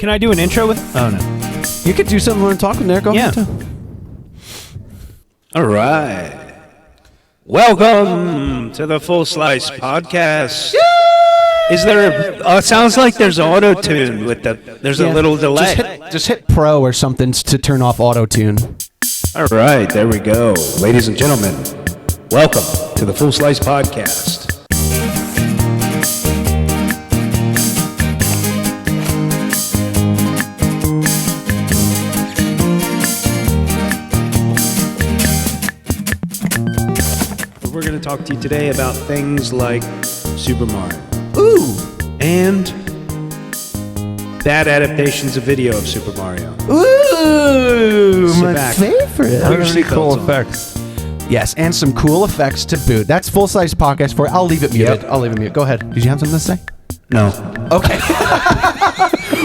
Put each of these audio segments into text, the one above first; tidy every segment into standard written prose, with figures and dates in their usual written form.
Can I do an intro with? Oh no. You could do something when talking there. Go ahead. All right. Welcome to the Full Slice Podcast. Yay! Is there? It sounds like there's auto tune with the. There's a little delay. Just hit Pro or something to turn off auto tune. All right, there we go, ladies and gentlemen. Welcome to the Full Slice Podcast. We're going to talk to you today about things like Super Mario. Ooh. And bad adaptations of video of Super Mario. Ooh, Sit my back. favorite. Put your Really cool seatbelts on. effects. Yes, and some cool effects to boot. That's Full Size Podcast for. I'll leave it muted. Yep. I'll leave it muted. Go ahead. Did you have something to say? No. Okay.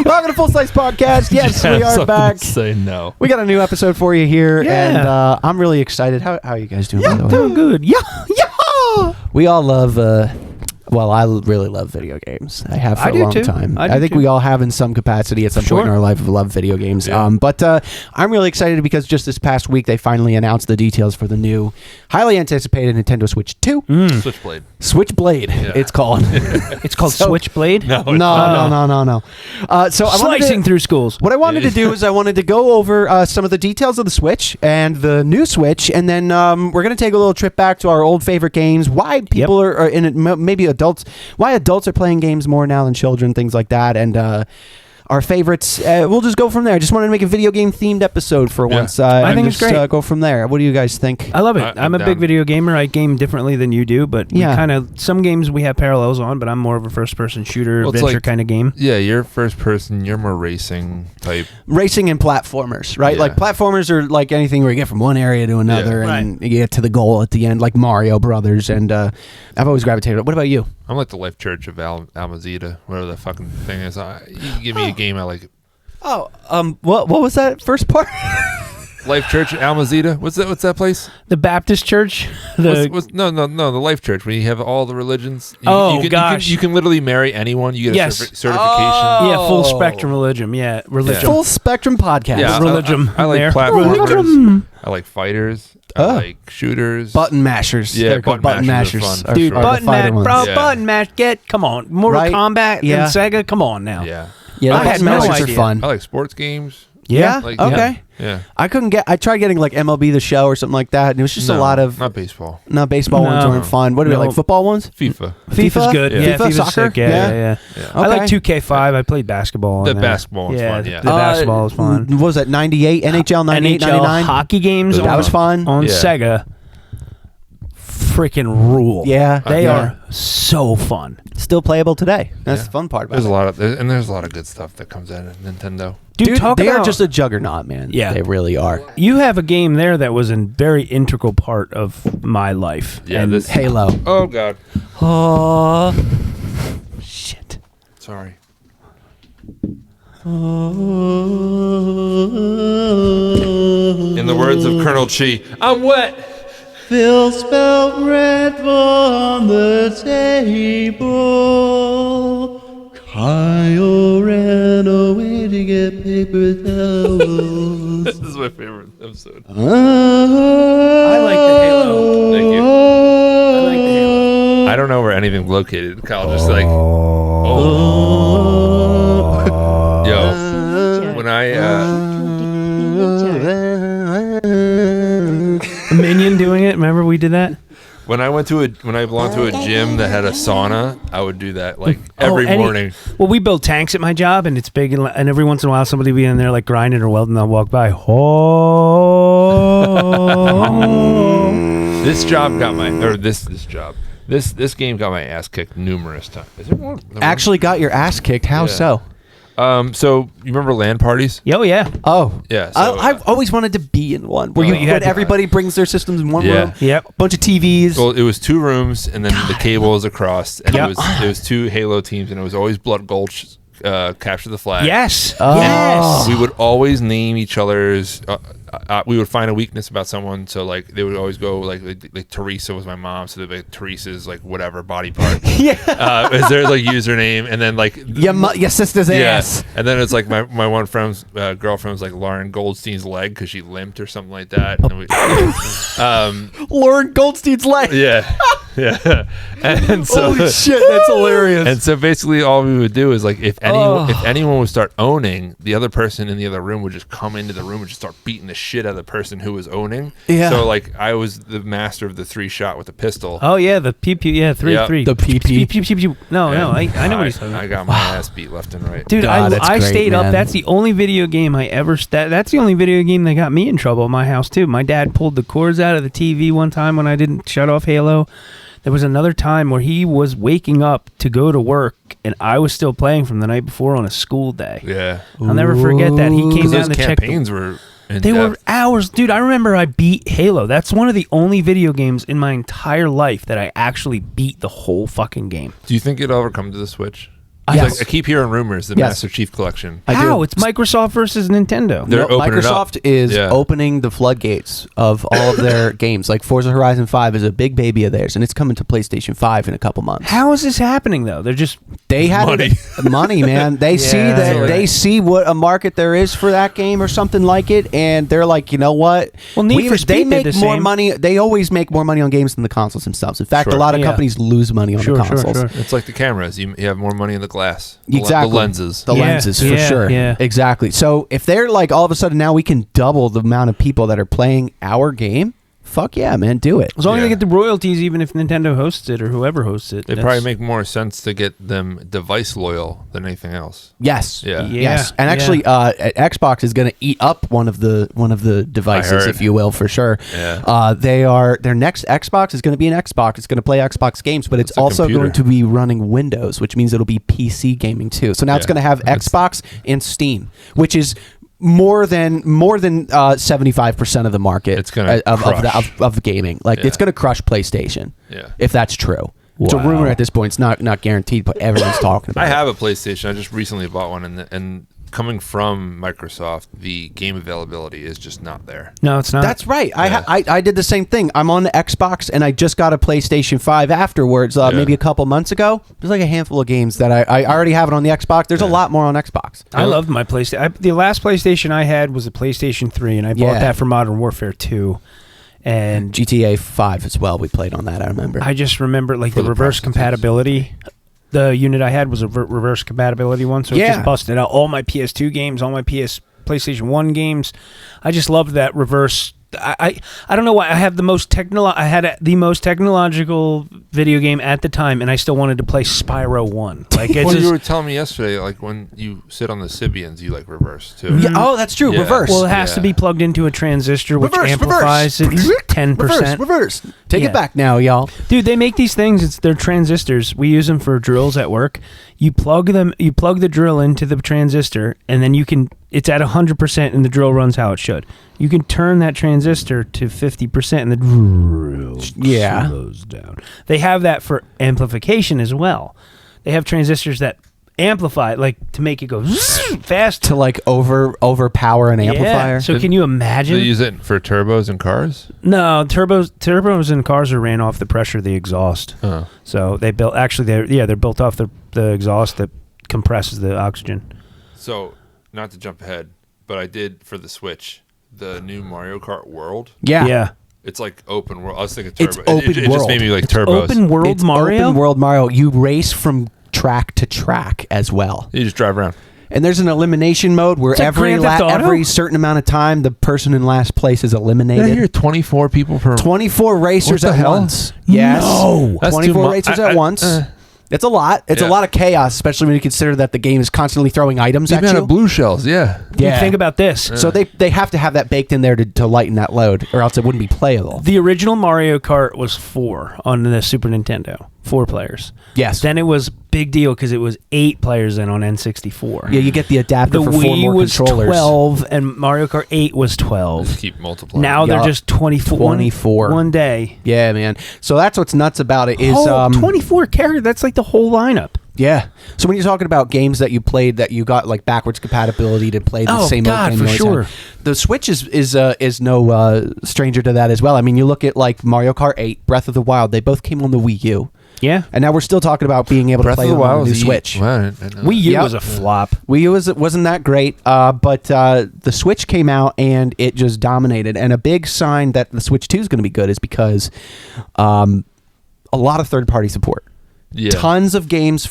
Welcome to Full Size Podcast. Yes, we are back. Say no. We got a new episode for you here, Yeah. and I'm really excited. How are you guys doing? Yeah, by the way? doing good. Yeah. We all love. Well, I really love video games. I have for I a do long too. time. I do I think too. we all have in some capacity at some point in Sure. our life love video games. Yeah. But I'm really excited because just this past week they finally announced the details for the new, highly anticipated Nintendo Switch 2. Switchblade. Switchblade, Yeah. it's called. It's called So- Switchblade. No, no. So I wanted Slicing to, through schools. what I wanted to do is I wanted to go over some of the details of the Switch and the new Switch, and then we're going to take a little trip back to our old favorite games, why people are in it, maybe adults, why adults are playing games more now than children, things like that, and our favorites. We'll just go from there. I just wanted to make a video game themed episode for once. I think it's great. Go from there. What do you guys think? I love it. I'm I'm a down. big video gamer. I game differently than you do, but we Yeah. kind of some games we have parallels on. But I'm more of a first-person shooter Well, it's adventure like- kind of game. Yeah, you're first person. You're more racing type. Racing and platformers, right? Yeah. Like platformers are like anything where you get from one area to another, Yeah. and you get to the goal at the end, like Mario Brothers. And I've always gravitated. What about you? I'm like the Life Church of Almazita, whatever the fucking thing is. You give me a game, I like it. Oh, what was that first part? Life Church Almazita. What's that place? The Baptist Church. No, the Life Church. When you have all the religions. Gosh. You can literally marry anyone. You get Yes. a certification. Yeah, full spectrum religion. Yeah, religion. Full spectrum podcast. Yeah, religion I like there. platformers. Religion. I like fighters. I Oh. like shooters. Button mashers. Yeah, They're called button button mashers mashers. are fun. Dude, are the button fighter mash, ones. bro, Yeah. button mash. Come on, Mortal Right? Kombat Yeah. and Sega. Come on now. Yeah. Yeah, I the had button no mashers idea. are fun. I like sports games. Yeah. Like, Okay. Yeah. I tried getting like MLB The Show or something like that, and it was just a No, lot of not baseball. baseball ones No. weren't fun. What do we No. like? Football ones? FIFA. FIFA's good. Yeah. Yeah, FIFA, FIFA's soccer? sick. Yeah. Yeah. I like Okay. 2K5. I played basketball. The on that. basketball was fun, yeah. The basketball was fun. What was that? 98 NHL 98 NHL 99. hockey games. That on, was fun. on Yeah. Sega. Freaking rule. Yeah, They yeah. are so fun. Still playable today. That's Yeah. the fun part about There's it. a lot of there's a lot of good stuff that comes out of Nintendo. Dude, talk they about are just a juggernaut, man. Yeah. They really are. you have a game there that was a very integral part of my life. Yeah, and this- Halo. Oh God. Oh, shit. Sorry. In the words of Colonel Chi, I'm wet. Phil spelled red on the table. Kyle ran away to get paper towels. This is my favorite episode. I like the Halo. Thank you. I like the Halo. I don't know where anything's located. Kyle just like, oh. Yo, when A Minion doing it. Remember we did that? when I belonged to a gym that had a sauna, I would do that like every morning. Well, we build tanks at my job, and it's big, and every once in a while somebody will be in there like grinding or welding. They'll walk by. Oh. This game got my ass kicked numerous times. Is there one? Actually got your ass kicked. How Yeah. so? So you remember LAN parties? Oh yeah. Oh. Yeah. So, I've always wanted to be in one where Oh. you had everybody brings their systems in one Yeah. room. Yep. Bunch of TVs. well, it was 2 rooms, and then the cable was across, and Yep. it was 2 Halo teams, and it was always Blood Gulch capture the flag. Yes. Oh. Yes. We would always name each other's we would find a weakness about someone. So like they would always go like Teresa was my mom, so they'd be like Teresa's like whatever body part. Is their like username, and then like your sister's ass. And then it's like my one friend's girlfriend was like Lauren Goldstein's leg because she limped or something like that. And Lauren Goldstein's leg. Yeah. And so holy shit, that's hilarious. And so basically all we would do is like if anyone would start owning, the other person in the other room would just come into the room and just start beating the shit out of the person who was owning. Yeah. So like I was the master of the 3-shot with the pistol. Oh yeah, the PP. Yeah, 3-3. The PP. No, I know what he's talking about. I got my ass beat left and right. Dude, God, I great, stayed man. up. That's the only video game I ever. That's the only video game that got me in trouble in my house too. My dad pulled the cords out of the TV one time when I didn't shut off Halo. There was another time where he was waking up to go to work, and I was still playing from the night before on a school day. Yeah. I'll never forget that. He came down those to check. campaigns were They were hours. Dude, I remember I beat Halo. That's one of the only video games in my entire life that I actually beat the whole fucking game. Do you think it'll ever come to the Switch? Yes. I keep hearing rumors, the Yes. Master Chief Collection. How? It's Microsoft versus Nintendo. They're opening it up. Microsoft is Yeah. opening the floodgates of all of their games. Like Forza Horizon 5 is a big baby of theirs, and it's coming to PlayStation 5 in a couple months. How is this happening though? They're just They had Money. money, man. They see that Yeah. they see what a market there is for that game or something like it, and they're like, you know what? Well, Need for they Speed make did the more same. money. They always make more money on games than the consoles themselves. In fact, Sure. a lot of Yeah. companies lose money on the consoles. Sure. It's like the cameras. You have more money in the glass. Exactly. The lenses. The Yeah, lenses, for yeah, sure. yeah. Exactly. So if they're like, all of a sudden now we can double the amount of people that are playing our game, fuck yeah, man, do it. as long as Yeah. they get the royalties, even if Nintendo hosts it or whoever hosts it. They that's- probably make more sense to get them device loyal than anything else. Yes. Yeah. Yes. And yeah. actually, Xbox is going to eat up one of the devices, heard. if you will, for sure. Yeah. Their next Xbox is going to be an Xbox. It's going to play Xbox games, but it's It's a also computer. going to be running Windows, which means it'll be PC gaming too. So now it's Yeah. going to have Xbox and Steam, which is more than 75% of the market. It's gonna crush. of gaming. Like Yeah. it's going to crush PlayStation. Yeah. If that's true. It's a Wow. rumor at this point. It's not guaranteed, but everyone's talking about I it. have a PlayStation. I just recently bought one, and coming from Microsoft, the game availability is just not there. No, it's not. That's right. Yeah. I did the same thing. I'm on the Xbox, and I just got a PlayStation 5 afterwards, maybe a couple months ago. There's like a handful of games that I already have it on the Xbox. There's a lot more on Xbox. I loved my PlayStation. The last PlayStation I had was a PlayStation 3, and I bought Yeah. that for Modern Warfare 2. And GTA 5 as well. We played on that, I remember. I just remember like For the the reverse prostitutes. compatibility. The unit I had was a reverse compatibility one, so it Yeah. just busted out all my PS2 games, all my PlayStation 1 games. I just loved that reverse. I don't know why I have the most the most technological video game at the time, and I still wanted to play Spyro 1. Like it's Well, you just, were telling me yesterday, like when you sit on the Sybians, you like reverse too. Yeah, oh, that's true. Yeah. Reverse. well, it has to Yeah. be plugged into a transistor, which Reverse, amplifies it 10%. Reverse. Take Yeah. it back now, y'all. Dude, they make these things. They're transistors. We use them for drills at work. You plug the drill into the transistor, and then it's at 100%, and the drill runs how it should. You can turn that transistor to 50%, and the drill slows down. They have that for amplification as well. They have transistors that amplify, like to make it go fast. To like overpower an amplifier. Yeah. So can you Do imagine? they use it for turbos in cars? No, turbos in cars are ran off the pressure of the exhaust. Oh. So they built. Actually, they're built off the exhaust that compresses the oxygen. So, not to jump ahead, but I did for the Switch the new Mario Kart World. Yeah. It's like open world. I was thinking turbo. It's open it just world. made me like It's turbos. open world It's Mario. open world Mario. You race from track to track as well. You just drive around. And there's an elimination mode where It's like Grand Theft Auto? every certain amount of time the person in last place is Did I eliminated. hear 24 people per? 24 racers What the at hell? once. Yes. No. That's 24 too mu- racers I- at once. It's a lot. It's a Yeah. lot of chaos, especially when you consider that the game is constantly throwing items The at amount you. of blue shells, yeah. Dude, think about this. So they have to have that baked in there to lighten that load, or else it wouldn't be playable. The original Mario Kart was 4 on the Super Nintendo. 4 players. Yes. Then it was big deal because it was 8 players then on N64. Yeah, you get the adapter The for 4 Wii more was controllers. 12 and Mario Kart 8 was 12. Just keep multiplying. Now they're Yup. just 24. 24. One day. Yeah, man. So that's what's nuts about it is 24 characters. That's like the whole lineup. Yeah. So when you're talking about games that you played that you got like backwards compatibility to play the same old game, for sure. The Switch is no stranger to that as well. I mean, you look at like Mario Kart 8, Breath of the Wild. They both came on the Wii U. Yeah. And now we're still talking about being able to play them on the new Switch. Wow, Wii U was a flop. Wii U wasn't that great, but the Switch came out and it just dominated. And a big sign that the Switch 2 is going to be good is because a lot of third-party support. Yeah. Tons of games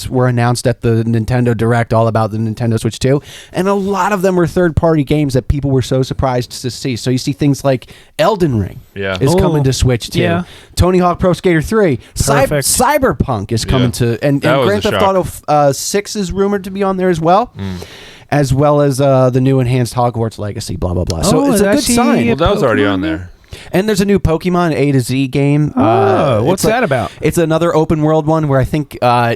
were announced at the Nintendo Direct all about the Nintendo Switch 2, and a lot of them were third-party games that people were so surprised to see. So you see things like Elden Ring is coming to Switch 2. Yeah. Tony Hawk Pro Skater 3. Perfect. Cyberpunk is coming to, and Grand Theft Auto 6 is rumored to be on there as well. As well as the new enhanced Hogwarts Legacy, blah, blah, blah. So it's a good sign. Well, that was already on there. And there's a new Pokemon A to Z game. What's that about? It's another open world one where I think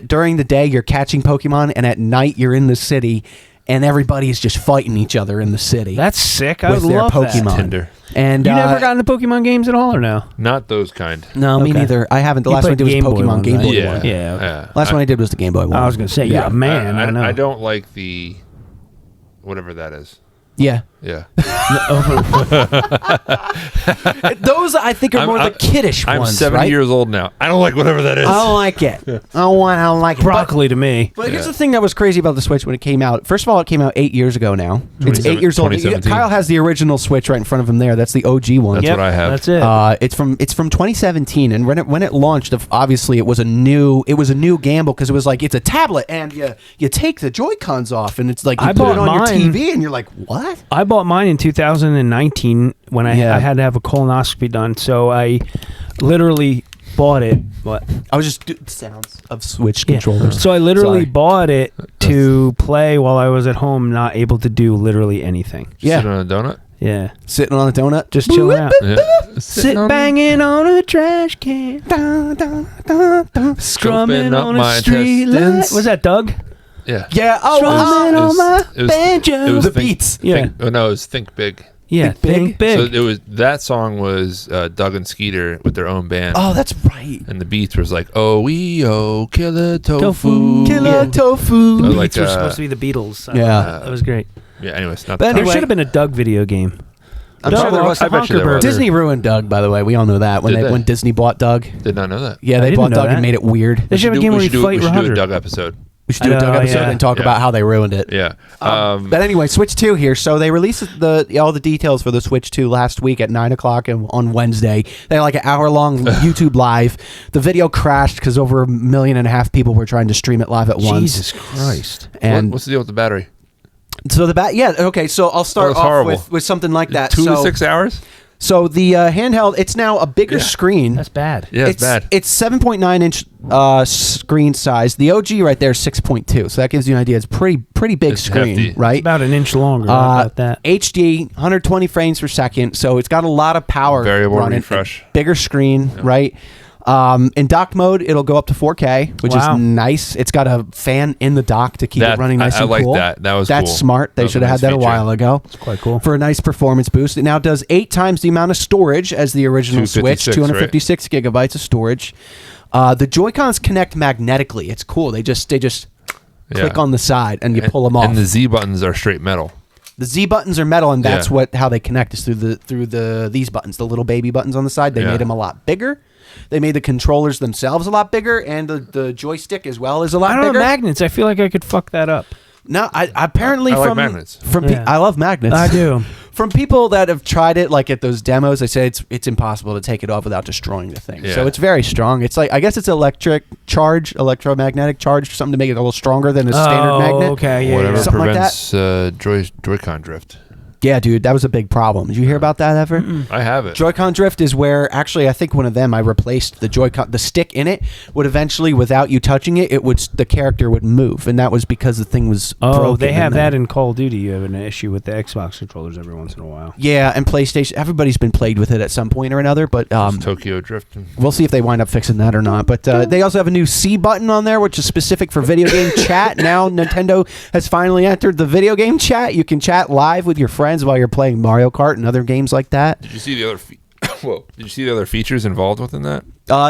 during the day you're catching Pokemon, and at night you're in the city, and everybody is just fighting each other in the city. That's sick. I with would their love Pokemon. that. Tinder. And You never got into Pokemon games at all, or no? Not those kind. No, me Okay. neither. I haven't. The You last one I played did was Game Boy Pokemon ones, Game right? Boy Yeah. one. Yeah, okay. Last one I did was the Game Boy one. I was going to say, you're a man. I know. I don't like the whatever that is. Yeah. Yeah. Those I think are more the kiddish I'm ones. I'm 70 right? years old now. I don't like whatever that is. I don't like it. I don't like it. Broccoli to me. But here's the thing that was crazy about the Switch when it came out. First of all, it came out 8 years ago now. It's 8 years old. 2017. Kyle has the original Switch right in front of him there. That's the OG one. That's what I have. That's it. It's from 2017, and when it launched, obviously it was a new gamble because it was like it's a tablet and you take the Joy-Cons off and it's like you I put it bought on mine. your TV and you're like, what? I bought mine in 2019 when I had to have a colonoscopy done. So I literally bought it. What? I was just doing sounds of Switch controllers. So I literally Sorry. bought it to play while I was at home, not able to do literally anything. Yeah. Sit on a donut. Yeah. Sitting on a donut, Just chilling out. Yeah. Sit banging on a trash can. Strumming up on my a street light. intestines. Was that Doug? Yeah. Yeah. Strumming on my it was- banjo. it was The Think- beats. Yeah. Think, oh no, it was Think Big. Yeah. Think Think big. So it was that song was Doug and Skeeter with their own band. Oh, that's right. And the beats was like, oh, we oh, killer tofu. Killer tofu. The Oh, like, Beats were supposed to be the Beatles. Yeah. That was great. Yeah, anyways, not But the There anyway- should have been a Doug video game. I'm Doug sure there loves was. the I bet you there Honker was. Burger. Disney ruined Doug, by the way. We all know that when Did they? when Disney bought Doug. Did not know that. Yeah, I they didn't bought know Doug that. and made it weird. They should have a game where you fight we should do a Roger. Doug episode. We should do a Doug episode yeah. and talk about how they ruined it. Yeah. But anyway, Switch 2 here. So they released all the details for the Switch 2 last week at 9 o'clock on Wednesday. They had like an hour-long YouTube live. The video crashed because over 1.5 million people were trying to stream it live at once. Jesus Christ. And what's the deal with the battery? so okay, so I'll start it's off horrible. with something like that. 2 to so, 6 hours? So the handheld, it's now a bigger screen. That's bad. Yeah, it's bad. It's 7.9 inch screen size. The OG right there is 6.2. So that gives you an idea. It's pretty big It's screen, hefty. right? About an inch longer. How about that? HD, 120 frames per second. So it's got a lot of power. Variable running. refresh. Bigger screen, right? In dock mode, it'll go up to 4K, which Wow. is nice. It's got a fan in the dock to keep it running nice I and like cool. that. That was That's cool. smart. They That was should a have had nice that a feature. while ago. It's quite cool. For a nice performance boost. It now does 8 times the amount of storage as the original Switch, 256, 256 gigabytes of storage. The Joy-Cons connect magnetically. It's cool. They just click on the side and you pull them off. And the Z buttons are straight metal. The Z buttons are metal, and that's Yeah. how they connect is through these buttons, the little baby buttons on the side. They Yeah. made them a lot bigger. They made the controllers themselves a lot bigger, and the joystick as well is a lot I don't bigger. know magnets. I feel like I could fuck that up. No, I apparently I like from magnets. Yeah. I love magnets. I do. From people that have tried it, like at those demos, they say it's impossible to take it off without destroying the thing. Yeah. So it's very strong. It's like I guess it's electromagnetic charge, or something to make it a little stronger than a standard magnet. Okay, yeah. Whatever yeah. Something like prevents Joy-Con drift. Yeah, dude, that was a big problem. Did you hear about that ever? I have it. Joy-Con drift is where actually I think one of them I replaced the Joy-Con. The stick in it would eventually, without you touching it, the character would move, and that was because the thing was broken. Oh, they have in there. that in Call of Duty. You have an issue with the Xbox controllers every once in a while. Yeah, and PlayStation. Everybody's been played with it at some point or another, but Tokyo drift. we'll see if they wind up fixing that or not. But they also have a new C button on there, which is specific for video game chat. Now Nintendo has finally entered the video game chat. You can chat live with your friends while you're playing Mario Kart and other games like that. Did you see the other Whoa! Did you see the other features involved within that?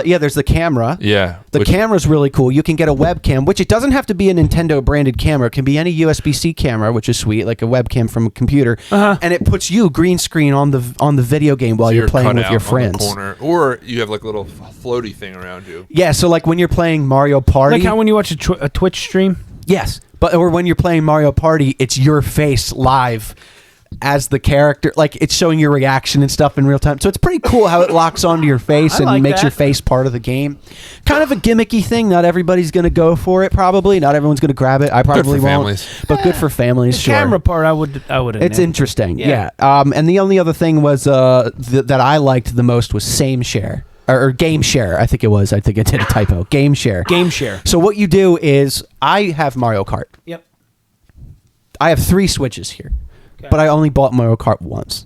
Yeah, there's the camera. Yeah, The camera's really cool. You can get a webcam, which it doesn't have to be a Nintendo branded camera. It can be any USB-C camera, which is sweet, like a webcam from a computer. And it puts you green screen on the video game while you're playing with your friends. Corner, or you have like a little floaty thing around you. Yeah, so like when you're playing Mario Party. Like how when you watch a Twitch stream? Yes, or when you're playing Mario Party, it's your face live as the character, like it's showing your reaction and stuff in real time. So it's pretty cool how it locks onto your face and makes your face part of the game. Kind of a gimmicky thing. Not everybody's going to go for it. Probably not everyone's going to grab it. I probably won't. Families. But good for families. The sure. camera part, I would. It's interesting. Yeah. And the only other thing was that I liked the most was Same Share. Or Game Share, I think it was. I think I did a typo. Game Share. Game Share. So what you do is, I have Mario Kart. Yep. I have 3 Switches here. But I only bought Mario Kart once.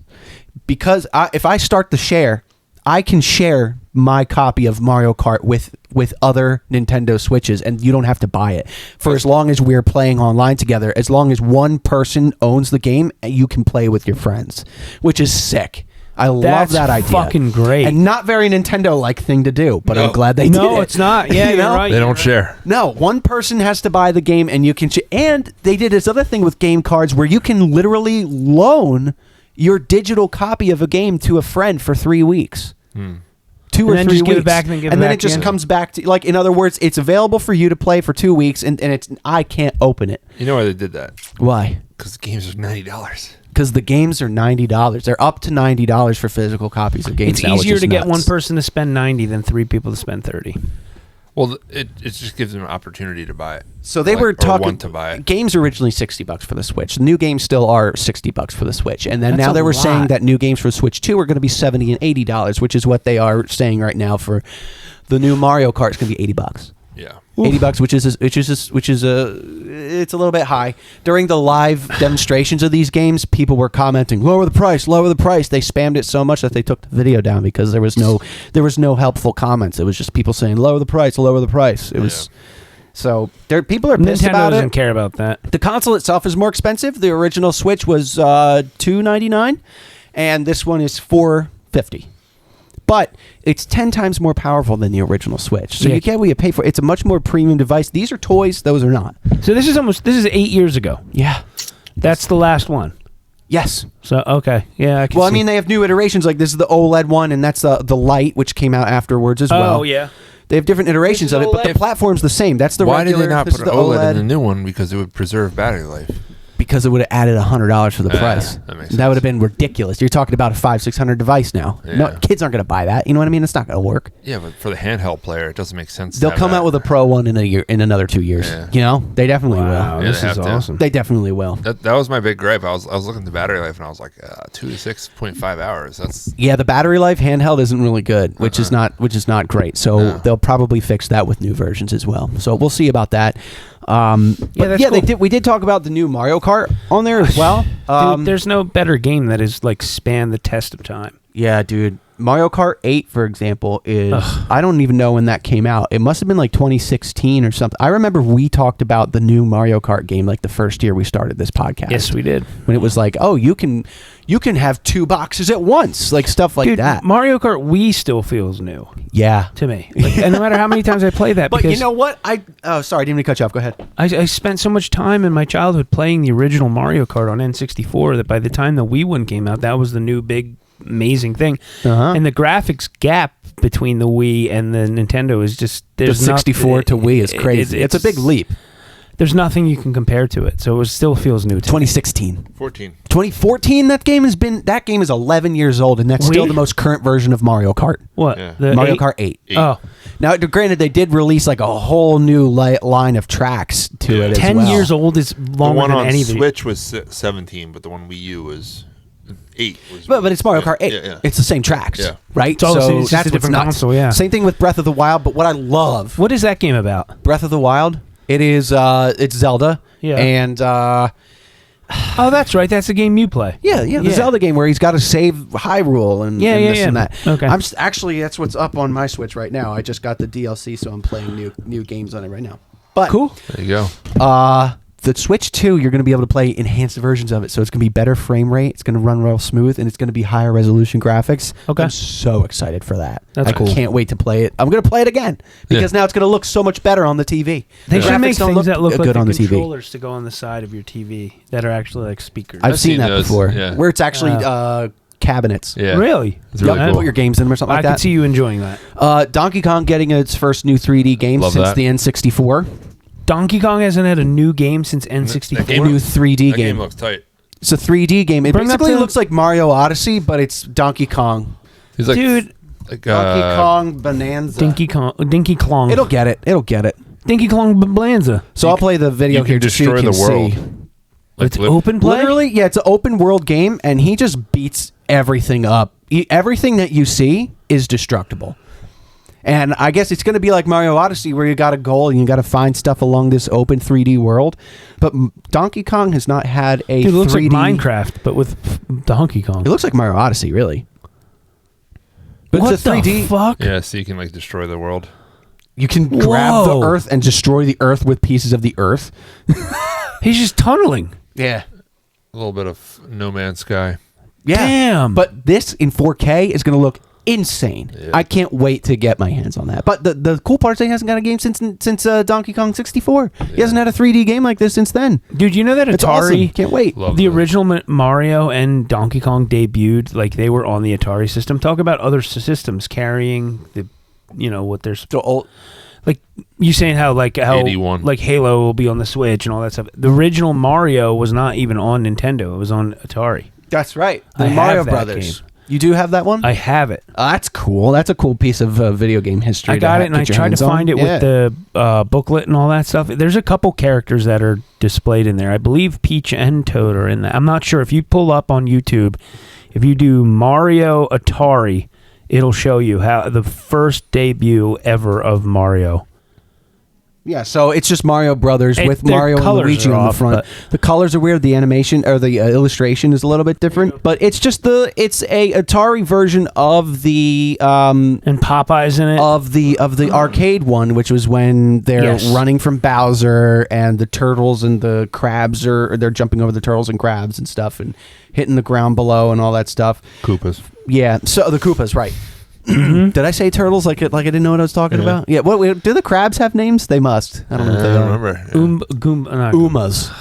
Because if I start the share, I can share my copy of Mario Kart with other Nintendo Switches, and you don't have to buy it. For as long as we're playing online together, as long as one person owns the game, you can play with your friends, which is sick. I love that idea. Fucking great. And not very Nintendo-like thing to do, but I'm glad they did it. No, it's not. Yeah, you're right. They don't share. No, one person has to buy the game, and you can. And they did this other thing with game cards where you can literally loan your digital copy of a game to a friend for 3 weeks. 2 or 3 weeks. Just give it back and then give it and then back it just again. comes back to, like, in other words, it's available for you to play for 2 weeks, and I can't open it. You know why they did that? Why? Because the games are $90. Because the games are $90. They're up to $90 for physical copies of games. It's now, easier which is to get nuts. one person to spend 90 than 3 people to spend 30. Well, it just gives them an opportunity to buy it. So they were talking. Want to buy it. Games originally $60 for the Switch. New games still are $60 for the Switch, and then That's now a they were lot. saying that new games for Switch 2 are going to be $70 and $80, which is what they are saying right now for the new Mario Kart. It's going to be $80. Yeah. $80, which is it's a little bit high. During the live demonstrations of these games, people were commenting, "Lower the price, lower the price." They spammed it so much that they took the video down because there was no helpful comments. It was just people saying, "Lower the price, lower the price." It was so people are pissed Nintendo about doesn't it. care about that. The console itself is more expensive. The original Switch was $299, and this one is $450. But it's 10 times more powerful than the original Switch. So Yeah. you get what you pay for. It's a much more premium device. These are toys. Those are not. So this is 8 years ago. Yeah. That's the last one. Yes. So okay, yeah. I can Well, I see. mean, they have new iterations. Like this is the OLED one, and that's the Lite, which came out afterwards as well. Oh yeah. They have different iterations This of is it, but the OLED. platform's the same. That's the Why regular. did they not this put is an OLED in the new one? Because it would preserve battery life. Because it would have added $100 for the price. That makes That sense. would have been ridiculous. You're talking about a $500-600 device now. No, Yeah. kids aren't going to buy that. You know what I mean? It's not going to work. Yeah, but for the handheld player, it doesn't make sense. They'll come out with a Pro one in a year, in another 2 years. Yeah. You know, they definitely Wow, will. Yeah, this they is have to. awesome. They definitely will. That was my big gripe. I was looking at the battery life and I was like, 2 to 6.5 hours. That's Yeah, the battery life handheld isn't really good, which is not great. So No. they'll probably fix that with new versions as well. So we'll see about that. that's they cool. did. We did talk about the new Mario Kart on there as well. Dude, there's no better game that is like spanned the test of time. Yeah, dude. Mario Kart 8, for example, is I don't even know when that came out. It must have been like 2016 or something. I remember we talked about the new Mario Kart game like the first year we started this podcast. Yes, we did. When it was like, oh, you can have 2 boxes at once, like stuff like Dude, that. Mario Kart Wii still feels new Yeah. to me. Like, and no matter how many times I play that, But because you know what? Sorry, I didn't mean to cut you off. Go ahead. I spent so much time in my childhood playing the original Mario Kart on N64 that by the time the Wii one came out, that was the new big amazing thing. Uh-huh. And the graphics gap between the Wii and the Nintendo is just The there's 64 to Wii is crazy. It's a big leap. There's nothing you can compare to it, so it still feels new to me. 2016. 14. 2014, that game is 11 years old, and that's still Wii? the most current version of Mario Kart. What? Yeah. The Mario 8? Kart 8. Oh, Now, granted, they did release like a whole new line of tracks to it as 10 well. years old is The longer one than on any of the Switch was 17, but the one Wii U was 8. But it's Mario Kart 8. Yeah. It's the same tracks, Yeah. right? It's all the same, it's just a what's different nuts. console, yeah. Same thing with Breath of the Wild, but what I love, What is that game about? Breath of the Wild, it is it's Zelda. Yeah. And Oh, that's right. That's the game you play. the Zelda game where he's got to save Hyrule and this and that. Okay. Actually, that's what's up on my Switch right now. I just got the DLC, so I'm playing new games on it right now. But Cool. There you go. the Switch 2, you're going to be able to play enhanced versions of it. So it's going to be better frame rate. It's going to run real smooth, and it's going to be higher resolution graphics. Okay. I'm so excited for that. That's cool. I can't wait to play it. I'm going to play it again because now it's going to look so much better on the TV. They should Graphics make don't things that look like good the on the TV. controllers to go on the side of your TV that are actually like speakers. I've seen that those, before, yeah. where it's actually cabinets. Yeah. Really? It's really Yep, cool. put your games in them or something I like that. could see you enjoying that. Donkey Kong getting its first new 3D game Love since that. the N64. Donkey Kong hasn't had a new game since N64. That game- New 3D That game. game looks tight. It's a 3D game. It Bring that basically to- looks like Mario Odyssey, but it's Donkey Kong. He's like, Dude, like, Donkey Kong Bonanza. Dinky Kong. It'll get it. It'll get it. Dinky Kong Bonanza. So I'll play the video you here can just so you destroy can the world. see. Like It's open play? Literally, yeah, it's an open world game, and he just beats everything up. Everything that you see is destructible. And I guess it's going to be like Mario Odyssey, where you got a goal and you got to find stuff along this open 3D world. But Donkey Kong has not had a Dude, it looks 3D. like Minecraft, but with Donkey Kong. It looks like Mario Odyssey, really. But What it's a 3D. the fuck? Yeah, so you can like destroy the world. You can grab the Whoa. Earth and destroy the Earth with pieces of the Earth. He's just tunneling. Yeah. A little bit of No Man's Sky. Yeah. Damn. But this in 4K is going to look insane. Yeah. I can't wait to get my hands on that. But the cool part is he hasn't got a game since Donkey Kong 64. He hasn't had a 3D game like this since then. Dude, you know that It's Atari, awesome. Can't wait. Love the that. original Mario and Donkey Kong debuted, like they were on the Atari system. Talk about other systems carrying the, what there's So old. like you saying how 81. like Halo will be on the Switch and all that stuff. The original Mario was not even on Nintendo. It was on Atari. That's right. I The have Mario that Brothers. game. You do have that one? I have it. That's cool. That's a cool piece of video game history. I got it, and I tried to find it with the booklet and all that stuff. There's a couple characters that are displayed in there. I believe Peach and Toad are in that. I'm not sure. If you pull up on YouTube, if you do Mario Atari, it'll show you how the first debut ever of Mario. Yeah, so it's just Mario Brothers with their Mario and colors Luigi are on the off, front. but- The colors are weird. The animation or the illustration is a little bit different, but it's just it's a Atari version of the And Popeye's in it. of the arcade one, which was when they're Yes. running from Bowser and the turtles and the crabs or they're jumping over the turtles and crabs and stuff and hitting the ground below and all that stuff. Koopas. Yeah, so the Koopas, right? Did I say turtles like I didn't know what I was talking about? Yeah. What do the crabs have names? They must. I don't know if I they don't are. remember. Umas.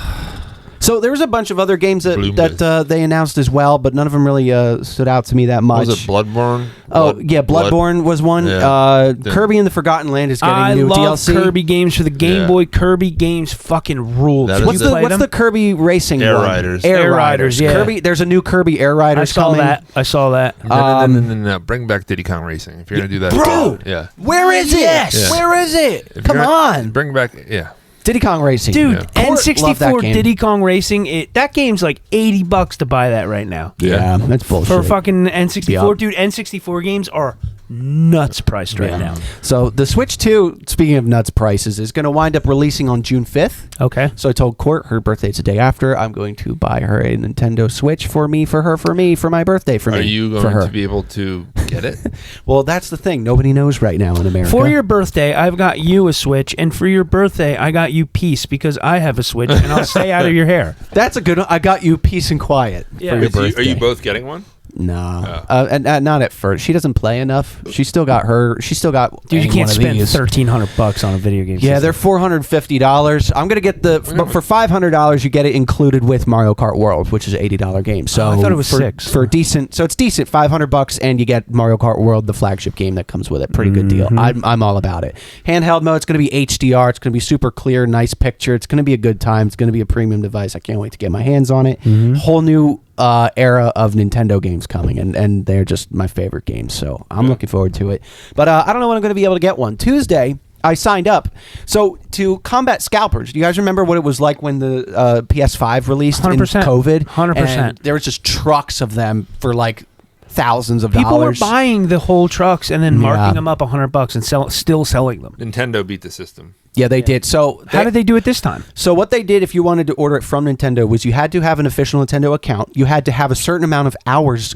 So there was a bunch of other games that they announced as well, but none of them really stood out to me that much. Was it Bloodborne? Bloodborne was one. Yeah. Kirby and the Forgotten Land is getting I new love DLC. Kirby games for the Game Yeah. Boy. Kirby games fucking rule. That Did is What's you play the them? Kirby racing Air one? Riders. Air Air Riders, Riders. yeah. Kirby. There's a new Kirby Air I Riders saw coming. that. I saw that. No. Bring back Diddy Kong Racing if you're gonna do that. Bro! Yeah. Where is it? Yes. Yeah. Where is it? If Come you're gonna- on. Bring back. Yeah. Diddy Kong Racing. Dude, Yeah. Love that N64 game. Diddy Kong Racing, that game's like $80 to buy that right now. Yeah, that's bullshit. For fucking N64. Yeah. Dude, N64 games are nuts priced right Yeah. now. So the Switch 2, speaking of nuts prices, is going to wind up releasing on June 5th. Okay. So I told Court, her birthday's the day after, I'm going to buy her a Nintendo Switch for me, for her, for me, for my birthday, for me. Are you for going her. to be able to get it? Well, that's the thing. Nobody knows right now in America. For your birthday, I've got you a Switch, and for your birthday, I got you peace because I have a Switch, and I'll stay out of your hair. That's a good one. I got you peace and quiet Yeah. for your Is you- birthday. are you both getting one? No, Oh. and not at first. She doesn't play enough. She's still got her. She's still got. Dude, you one can't of spend these. $1,300 on a video game. Yeah, system. they're $450. I'm gonna get but for $500 you get it included with Mario Kart World, which is an $80 game. So I thought it was for, $6. for decent. So it's decent, $500, and you get Mario Kart World, the flagship game that comes with it. Pretty good deal. I'm all about it. Handheld mode. It's gonna be HDR. It's gonna be super clear, nice picture. It's gonna be a good time. It's gonna be a premium device. I can't wait to get my hands on it. Whole new era of Nintendo games coming, and they're just my favorite games. So I'm looking forward to it. But I don't know when I'm going to be able to get one. Tuesday, I signed up. So to combat scalpers, do you guys remember what it was like when the PS5 released 100%. in COVID? 100%. And there was just trucks of them for like thousands of People dollars. were buying the whole trucks and then marking Yeah. them up $100 and still selling them. Nintendo beat the system. Yeah, they did. So How did they do it this time? So what they did, if you wanted to order it from Nintendo, was you had to have an official Nintendo account. You had to have a certain amount of hours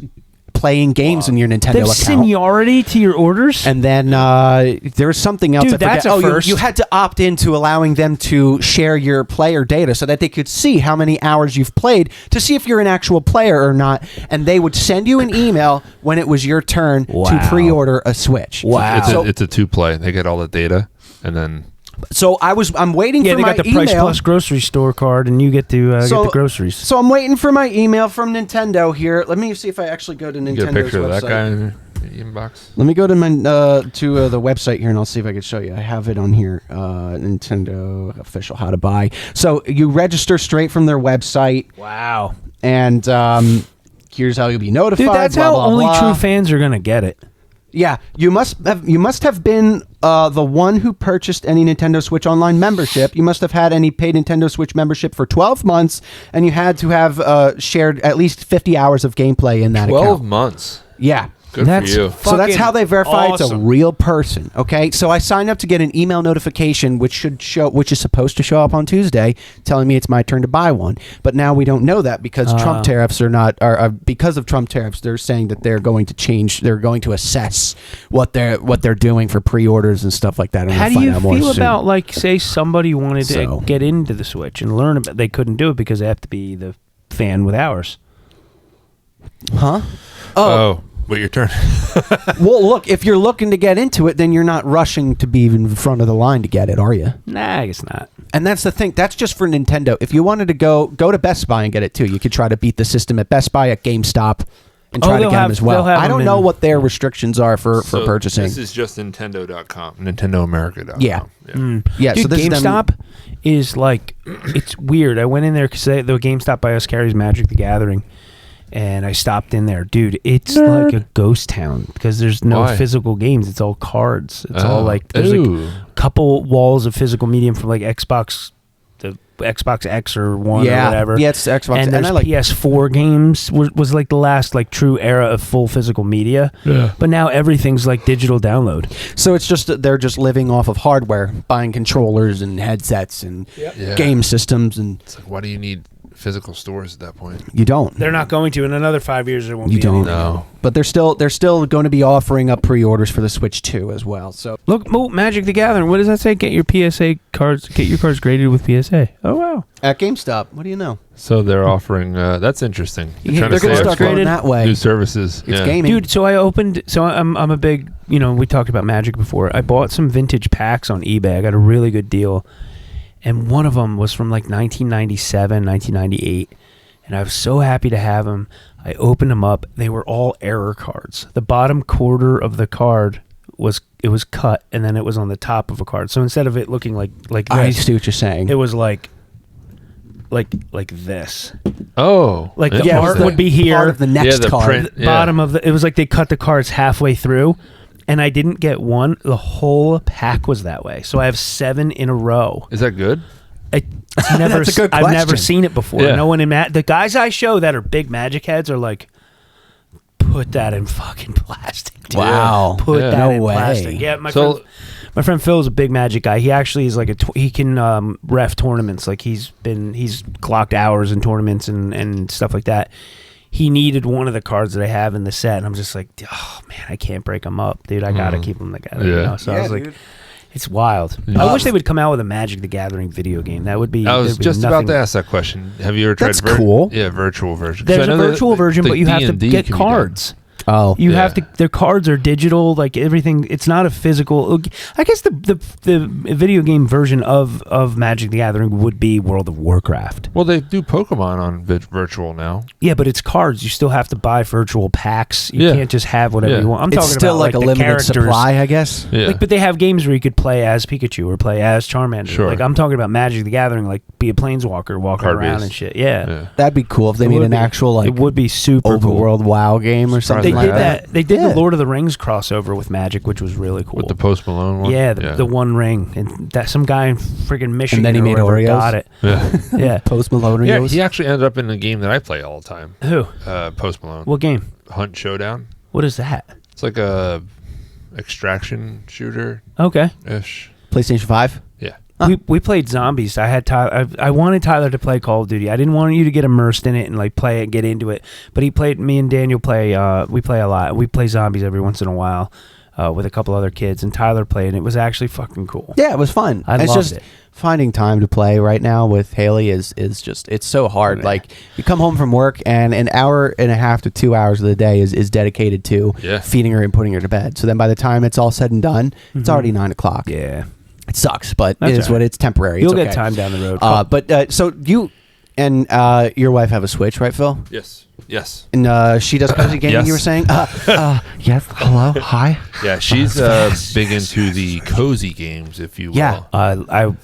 playing games in your Nintendo They have account. seniority to your orders. And then there was something else. Dude, I forget. that's a first. You had to opt into allowing them to share your player data so that they could see how many hours you've played to see if you're an actual player or not. And they would send you an email when it was your turn to pre-order a Switch. Wow. It's a 2-play. They get all the data, and then. So I'm waiting for they my got the email. Price Plus grocery store card, and you get to get the groceries. So I'm waiting for my email from Nintendo here. Let me see if I actually go to Nintendo's You get a picture website. of that guy in your inbox. Let me go to my the website here, and I'll see if I can show you. I have it on here. Nintendo official how to buy. So you register straight from their website. Wow. And here's how you'll be notified. Dude, that's blah, how blah, only blah. true fans are gonna get it. Yeah, you must have been the one who purchased any Nintendo Switch Online membership. You must have had any paid Nintendo Switch membership for 12 months, and you had to have shared at least 50 hours of gameplay in that 12 account. months. Yeah. Good That's for you. So that's how they verify it's a awesome. real person. Okay, so I signed up to get an email notification, which is supposed to show up on Tuesday, telling me it's my turn to buy one. But now we don't know that because Trump tariffs are because of Trump tariffs. They're saying that they're going to change. They're going to assess what they're doing for pre-orders and stuff like that. And How we'll do find you out more feel soon. about, like, say somebody wanted to So- get into the Switch and learn about? They couldn't do it because they have to be the fan with hours. Huh? Oh, wait, your turn. Well, look, if you're looking to get into it, then you're not rushing to be in front of the line to get it, are you? Nah, I guess not. And that's the thing. That's just for Nintendo. If you wanted to go to Best Buy and get it too, you could try to beat the system at Best Buy, at GameStop, and try to they'll get them have- as well. they'll have I don't them know in- what their restrictions are for So purchasing. This is just Nintendo.com, NintendoAmerica.com. Yeah. Yeah, Dude, so this is them- GameStop is like, it's weird. I went in there because the GameStop by us carries Magic the Gathering, and I stopped in there. Dude, it's like a ghost town because there's no Why? physical games. It's all cards. It's all like, there's Ooh. like a couple walls of physical medium from like Xbox, the Xbox X or One or whatever. Yeah, it's Xbox. And there's I like PS4 games was like the last like true era of full physical media. Yeah. But now everything's like digital download. So it's just that they're just living off of hardware, buying controllers and headsets and Yeah. game systems, and It's like, why do you need physical stores at that point? you don't. They're not going to. In another 5 years, there won't You be don't. anything. No. But they're still going to be offering up pre-orders for the Switch 2 as well. So Look, Magic the Gathering. What does that say? Get your PSA cards. Get your cards graded with PSA. Oh wow. at GameStop, what do you know? So they're offering. That's interesting. Yeah, Trying They're to going to save start for going that way. new services. It's yeah. gaming. Dude, so I opened. So I'm a big. We talked about Magic before. I bought some vintage packs on eBay. I got a really good deal, and one of them was from like 1997, 1998. And I was so happy to have them. I opened them up. They were all error cards. The bottom quarter of the card was cut, and then it was on the top of a card. So instead of it looking like I this, see what you're saying. it was like this. Oh. Like the interesting. art would be here. part of the next the card. print. Yeah. Bottom of it was like they cut the cards halfway through, and I didn't get one. The whole pack was that way. So I have 7 in a row. Is that good? It's never, That's a good I've never question. seen it before. Yeah. No one in the guys I show that are big Magic heads are like, put that in fucking plastic. Dude. Wow. Put Yeah. that No in way. plastic. Yeah, my So- friend Phil is a big Magic guy. He actually is like he can ref tournaments. Like he's clocked hours in tournaments and stuff like that. He needed one of the cards that I have in the set, and I'm just like, oh man, I can't break them up, dude. I gotta keep them together. Yeah. So I was like, it's wild. Yeah. I wish they would come out with a Magic the Gathering video game. That would be. I was there'd be just about nothing- to ask that question. Have you ever tried? That's cool. Yeah, virtual version. 'Cause There's I a know that virtual version, the but you have to D&D get can be done. cards. Oh. You Yeah. have to. Their cards are digital, like everything. It's not a physical. I guess the video game version of Magic the Gathering would be World of Warcraft. Well, they do Pokemon on virtual now. Yeah, but it's cards. You still have to buy virtual packs. You Yeah. can't just have whatever Yeah. you want. I'm It's talking still about like a the limited characters. supply, I guess. Yeah. Like, but they have games where you could play as Pikachu or play as Charmander. Sure. Like I'm talking about Magic the Gathering, like be a planeswalker walking Card around based. and shit. Yeah. yeah. That'd be cool if they It made would an be. actual like It would be super cool. overworld WoW game or something They Something did like like that. They did Yeah. the Lord of the Rings crossover with Magic, which was really cool. With the Post Malone one. Yeah, the One Ring, and that some guy in friggin' Michigan then he or made whatever Oreos? got it. Yeah. Yeah. Post Malone. Yeah, Oreos. he actually ended up in the game that I play all the time. Who? Post Malone. What game? Hunt Showdown. What is that? It's like a extraction shooter Okay. ish. PlayStation 5. Yeah. We played zombies. I had Tyler. I wanted Tyler to play Call of Duty. I didn't want you to get immersed in it and like play it, get into it. But he played. Me and Daniel play. We play a lot. We play zombies every once in a while with a couple other kids. And Tyler played, and it was actually fucking cool. Yeah, it was fun. I loved it. Finding time to play right now with Haley is just, it's so hard. Yeah. Like, you come home from work and an hour and a half to 2 hours of the day is dedicated to feeding her and putting her to bed. So then by the time it's all said and done, it's already 9 o'clock. Yeah. It sucks, but That's it is what it's temporary. You'll it's get okay. time down the road. But so you and your wife have a Switch, right, Phil? Yes. And she does cozy gaming, Yes. you were saying? Yes. Hello. Hi. Yeah, she's big into the cozy games, if you will. Yeah. I want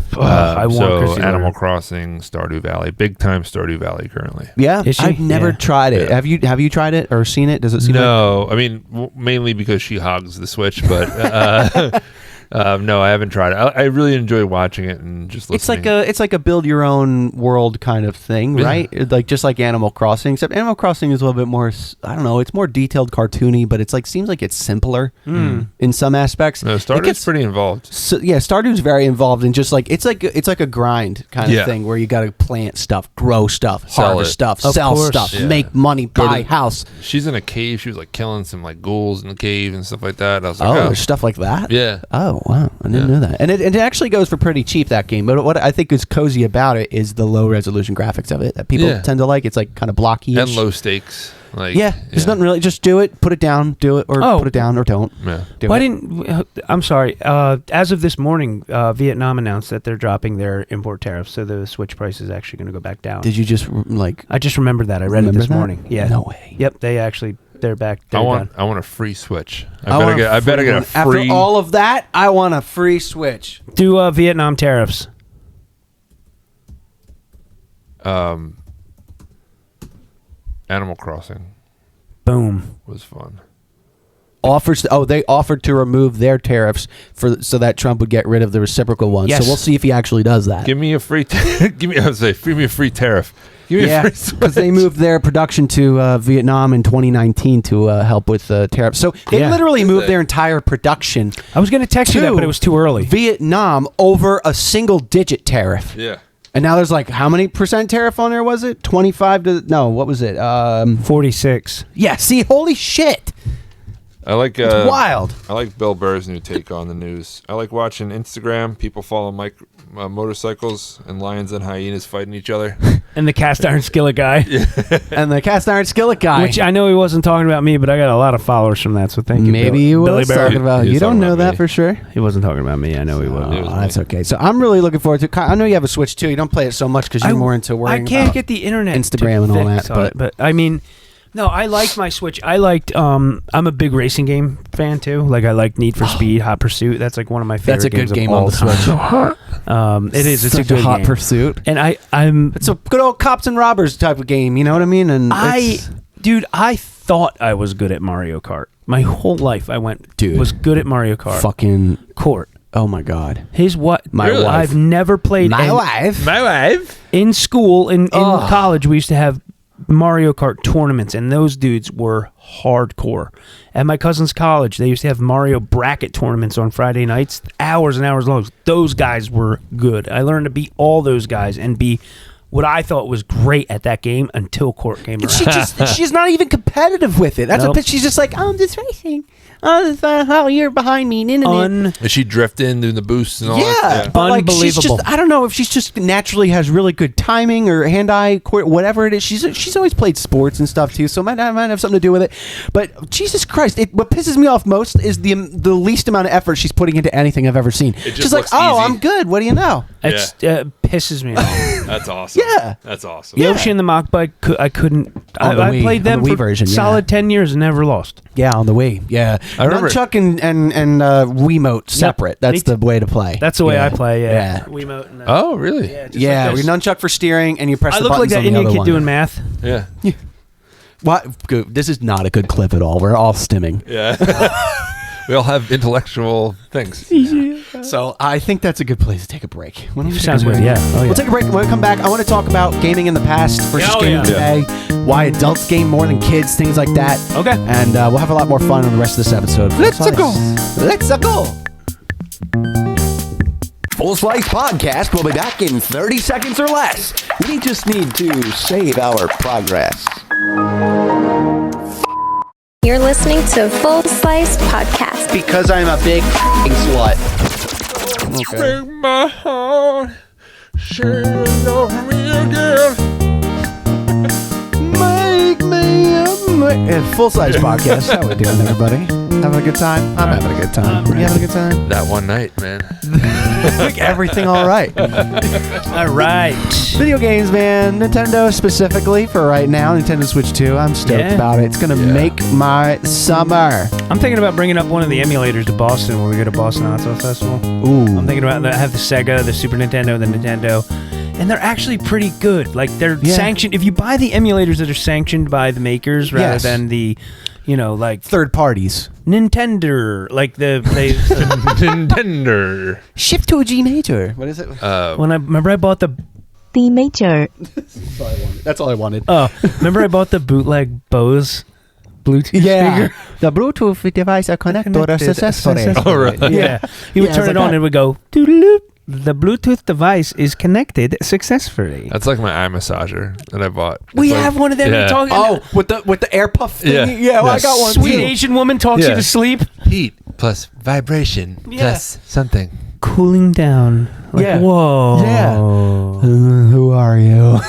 so Chrissy Animal Learn. Crossing, Stardew Valley, big time Stardew Valley currently. Yeah. Is she? I've never Yeah. tried it. Yeah. Have you tried it or seen it? Does it seem like... No, I mean mainly because she hogs the Switch, but no, I haven't tried it. I really enjoy watching it and just listening. It's like a build your own world kind of thing, Yeah. right? Like just like Animal Crossing, except Animal Crossing is a little bit more, I don't know, it's more detailed, cartoony, but it's like seems like it's simpler in some aspects. No, It Stardew's gets- pretty involved. So, yeah, Stardew's very involved in just like it's like a grind kind of Yeah. thing where you got to plant stuff, grow stuff, Sell harvest it. stuff, Of sell course. stuff, Yeah. make money, Go to buy the- house. She's in a cave. She was like killing some like ghouls in the cave and stuff like that. I was Oh, like, there's stuff like that. yeah. Oh wow, I didn't know that. And it actually goes for pretty cheap, that game. But what I think is cozy about it is the low resolution graphics of it that people Yeah. tend to like. It's like kind of blocky And low stakes. Like Yeah, there's nothing really. Just do it, put it down, do it, or Oh. put it down, or don't. Yeah. Do Why it. didn't? I'm sorry. As of this morning, Vietnam announced that they're dropping their import tariffs, so the Switch price is actually going to go back down. Did you just like? I just remembered that. I read it remember this that? morning. Yeah. No way. Yep. They're back. They're I want done. a free Switch. I want a I better free get a one. free. After all of that, I want a free Switch. Do Vietnam tariffs. Animal Crossing Boom. was fun. They offered to remove their tariffs so that Trump would get rid of the reciprocal ones. Yes. So we'll see if he actually does that. Give me a free. Give me a free tariff. Give me a Yeah, free Switch. because they moved their production to Vietnam in 2019 to help with tariffs. So they Yeah. literally moved their entire production I was going to text you that, but it was too early. Vietnam over a single-digit tariff. Yeah. And now there's like, how many % tariff on there was it? 25 to, no, what was it? 46. Yeah, see, holy shit. I like It's wild. I like Bill Burr's new take on the news. I like watching Instagram. People follow motorcycles and lions and hyenas fighting each other. And the cast iron skillet guy. And the cast iron skillet guy. Which I know he wasn't talking about me, but I got a lot of followers from that, so thank you. Maybe he Billy was Bear. talking about. He was You don't talking know about that me. for sure. He wasn't talking about me. I know he It wasn't. was Oh, that's me. okay. So I'm really looking forward to. I know you have a Switch too. You don't play it so much because you're more into I worrying can't about get the internet, Instagram to and all fix that, on it, but I mean, no, I liked my Switch. I liked. I'm a big racing game fan too. Like I like Need for Speed, Hot Pursuit. That's like one of my favorite. That's a good games game of all on the time. Switch. It is. It's Such a good hot game. pursuit. And I'm. It's a good old cops and robbers type of game. You know what I mean? And Dude, I thought I was good at Mario Kart. My whole life, I was good at Mario Kart. fucking. Court. Oh my god. His what? My wife. I've never played. My and wife. My wife. in school in Ugh. college. We used to have Mario Kart tournaments, and those dudes were hardcore. At my cousin's college, they used to have Mario bracket tournaments on Friday nights, hours and hours long. Those guys were good. I learned to beat all those guys and be what I thought was great at that game until court came around. She's not even competitive with it. That's Nope. she's just like, oh, I'm just racing. Oh, you're behind me. Is she drifting doing the boosts and all that? Yeah, but like she's Unbelievable. just, I don't know if she's just naturally has really good timing or hand-eye, whatever it is. She's always played sports and stuff too, so might have something to do with it. But Jesus Christ, what pisses me off most is the least amount of effort she's putting into anything I've ever seen. just She's like, looks oh, easy. I'm good. What do you know? It pisses me off. That's awesome. Yeah. That's awesome. Yoshi and the Mock Bike, I couldn't. On the I Wii, played on them the Wii for version, yeah. solid 10 years and never lost. Yeah, on the Wii. Yeah, I remember- Nunchuck and Wiimote separate. That's the way to play. That's the way I play. Yeah. Yeah. Wiimote and, Oh, really? yeah, just Yeah, like we this. nunchuck for steering, and you press I the look like buttons that on the Indian other kid one. doing math. Yeah. What? Good. This is not a good clip at all. We're all stimming. Yeah. We all have intellectual things. So I think that's a good place to take a break. Why don't we take Sounds a break? good, yeah. Oh, yeah. We'll take a break. When we come back, I want to talk about gaming in the past versus Oh, gaming yeah. today, why adults game more than kids, things like that. Okay. And we'll have a lot more fun on the rest of this episode. Let's go. Let's go. Full Slice Podcast will be back in 30 seconds or less. We just need to save our progress. You're listening to Full Slice Podcast. Because I'm a big slut. Okay. Break my heart, share love me again. Make me Full Size Podcast. How we doing, everybody? Having a good time? I'm having a good time. You having a good time? That one night, man. Everything all right. All right. Video games, man. Nintendo specifically for right now. Nintendo Switch 2. I'm stoked about it. It's going to make my summer. I'm thinking about bringing up one of the emulators to Boston when we go to Boston Hot Sauce Festival. Ooh. I'm thinking about I have the Sega, the Super Nintendo, the Nintendo, and they're actually pretty good. Like they're sanctioned. If you buy the emulators that are sanctioned by the makers rather than the, like third parties. Nintendo, like they Nintendo. Shift to a G major. What is it? when I bought the D major. That's all I wanted. Oh, remember I bought the bootleg Bose Bluetooth speaker? The Bluetooth device are connected successfully. Oh, right. Yeah. You would turn it on and it would go doodle-loop. The Bluetooth device is connected successfully. That's like my eye massager that I bought. We have one of them. You're talking with the air puff thing. Yeah. I got one. Sweet too. Asian woman talks you to sleep. Heat plus vibration plus something. Cooling down. Like, whoa. Yeah. Who are you?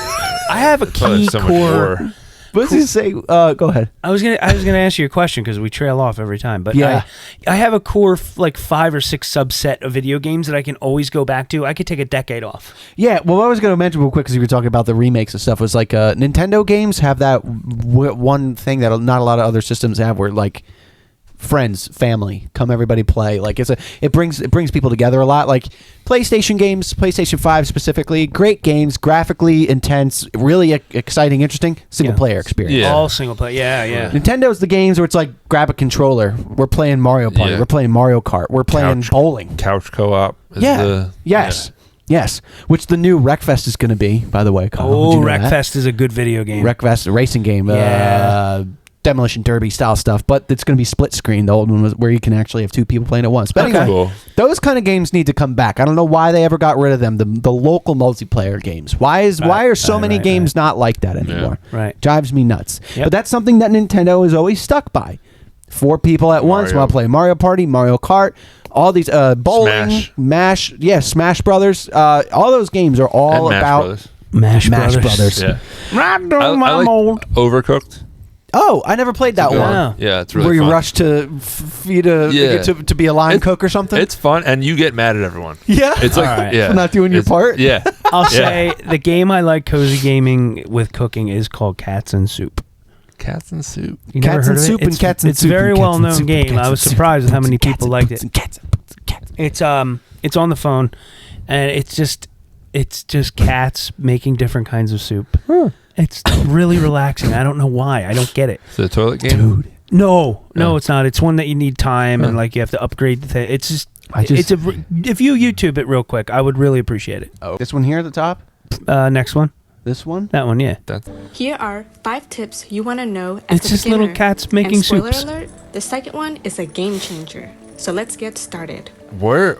I have a key So much core. more. What's he say? Go ahead. I was gonna ask you a question because we trail off every time. But Yeah. I have a core 5 or 6 subset of video games that I can always go back to. I could take a decade off. Yeah, well, I was going to mention real quick because you were talking about the remakes and stuff. Was like Nintendo games have that one thing that not a lot of other systems have, where like friends, family, come everybody play. Like it brings people together a lot. Like PlayStation games, PlayStation 5 specifically, great games, graphically intense, really exciting, interesting single player experience. Yeah. All single player. Yeah. Nintendo's the games where it's like grab a controller. We're playing Mario Party. Yeah. We're playing Mario Kart. We're playing bowling. Couch co-op. Yes. Which the new Wreckfest is going to be, by the way. Kyle. Oh, Did you know that? Wreckfest is a good video game. Wreckfest, a racing game. Yeah. Demolition Derby style stuff, but it's going to be split screen. The old one was where you can actually have 2 people playing at once. But anyway, Cool. those kind of games need to come back. I don't know why they ever got rid of them. The local multiplayer games. Why are so many games not like that anymore? Yeah. Right. Drives me nuts. Yep. But that's something that Nintendo is always stuck by. 4 people at once while playing Mario Party, Mario Kart, all these bowling, Smash Brothers. All those games are all about Mash Brothers. Yeah. I I like Overcooked. Oh, I never played that Good one. Wow. Yeah, it's really Where you fun. rush to feed to be a line cook or something. It's fun, and you get mad at everyone. Yeah, It's like All right. yeah, for not doing your part. Yeah, I'll say the game I like cozy gaming with cooking is called Cats and Soup. Cats and Soup. You never Cats heard and of it? soup and It's- cats and it's soup a very and cats well and known soup and game. cats I was and surprised soup at how many and cats people and liked cats it. and cats and cats. It's on the phone, and it's just cats making different kinds of soup. It's really relaxing. I don't know why. I don't get it. Is it a toilet game? Dude, No, it's not. It's one that you need time and like you have to upgrade the thing. It's just if you YouTube it real quick, I would really appreciate it. this one here at the top. Next one, This one. that one, yeah. Here are 5 tips you want to know as It's a just beginner. little cats making and spoiler soups. alert, the second one is a game changer. So let's get started. Whoa,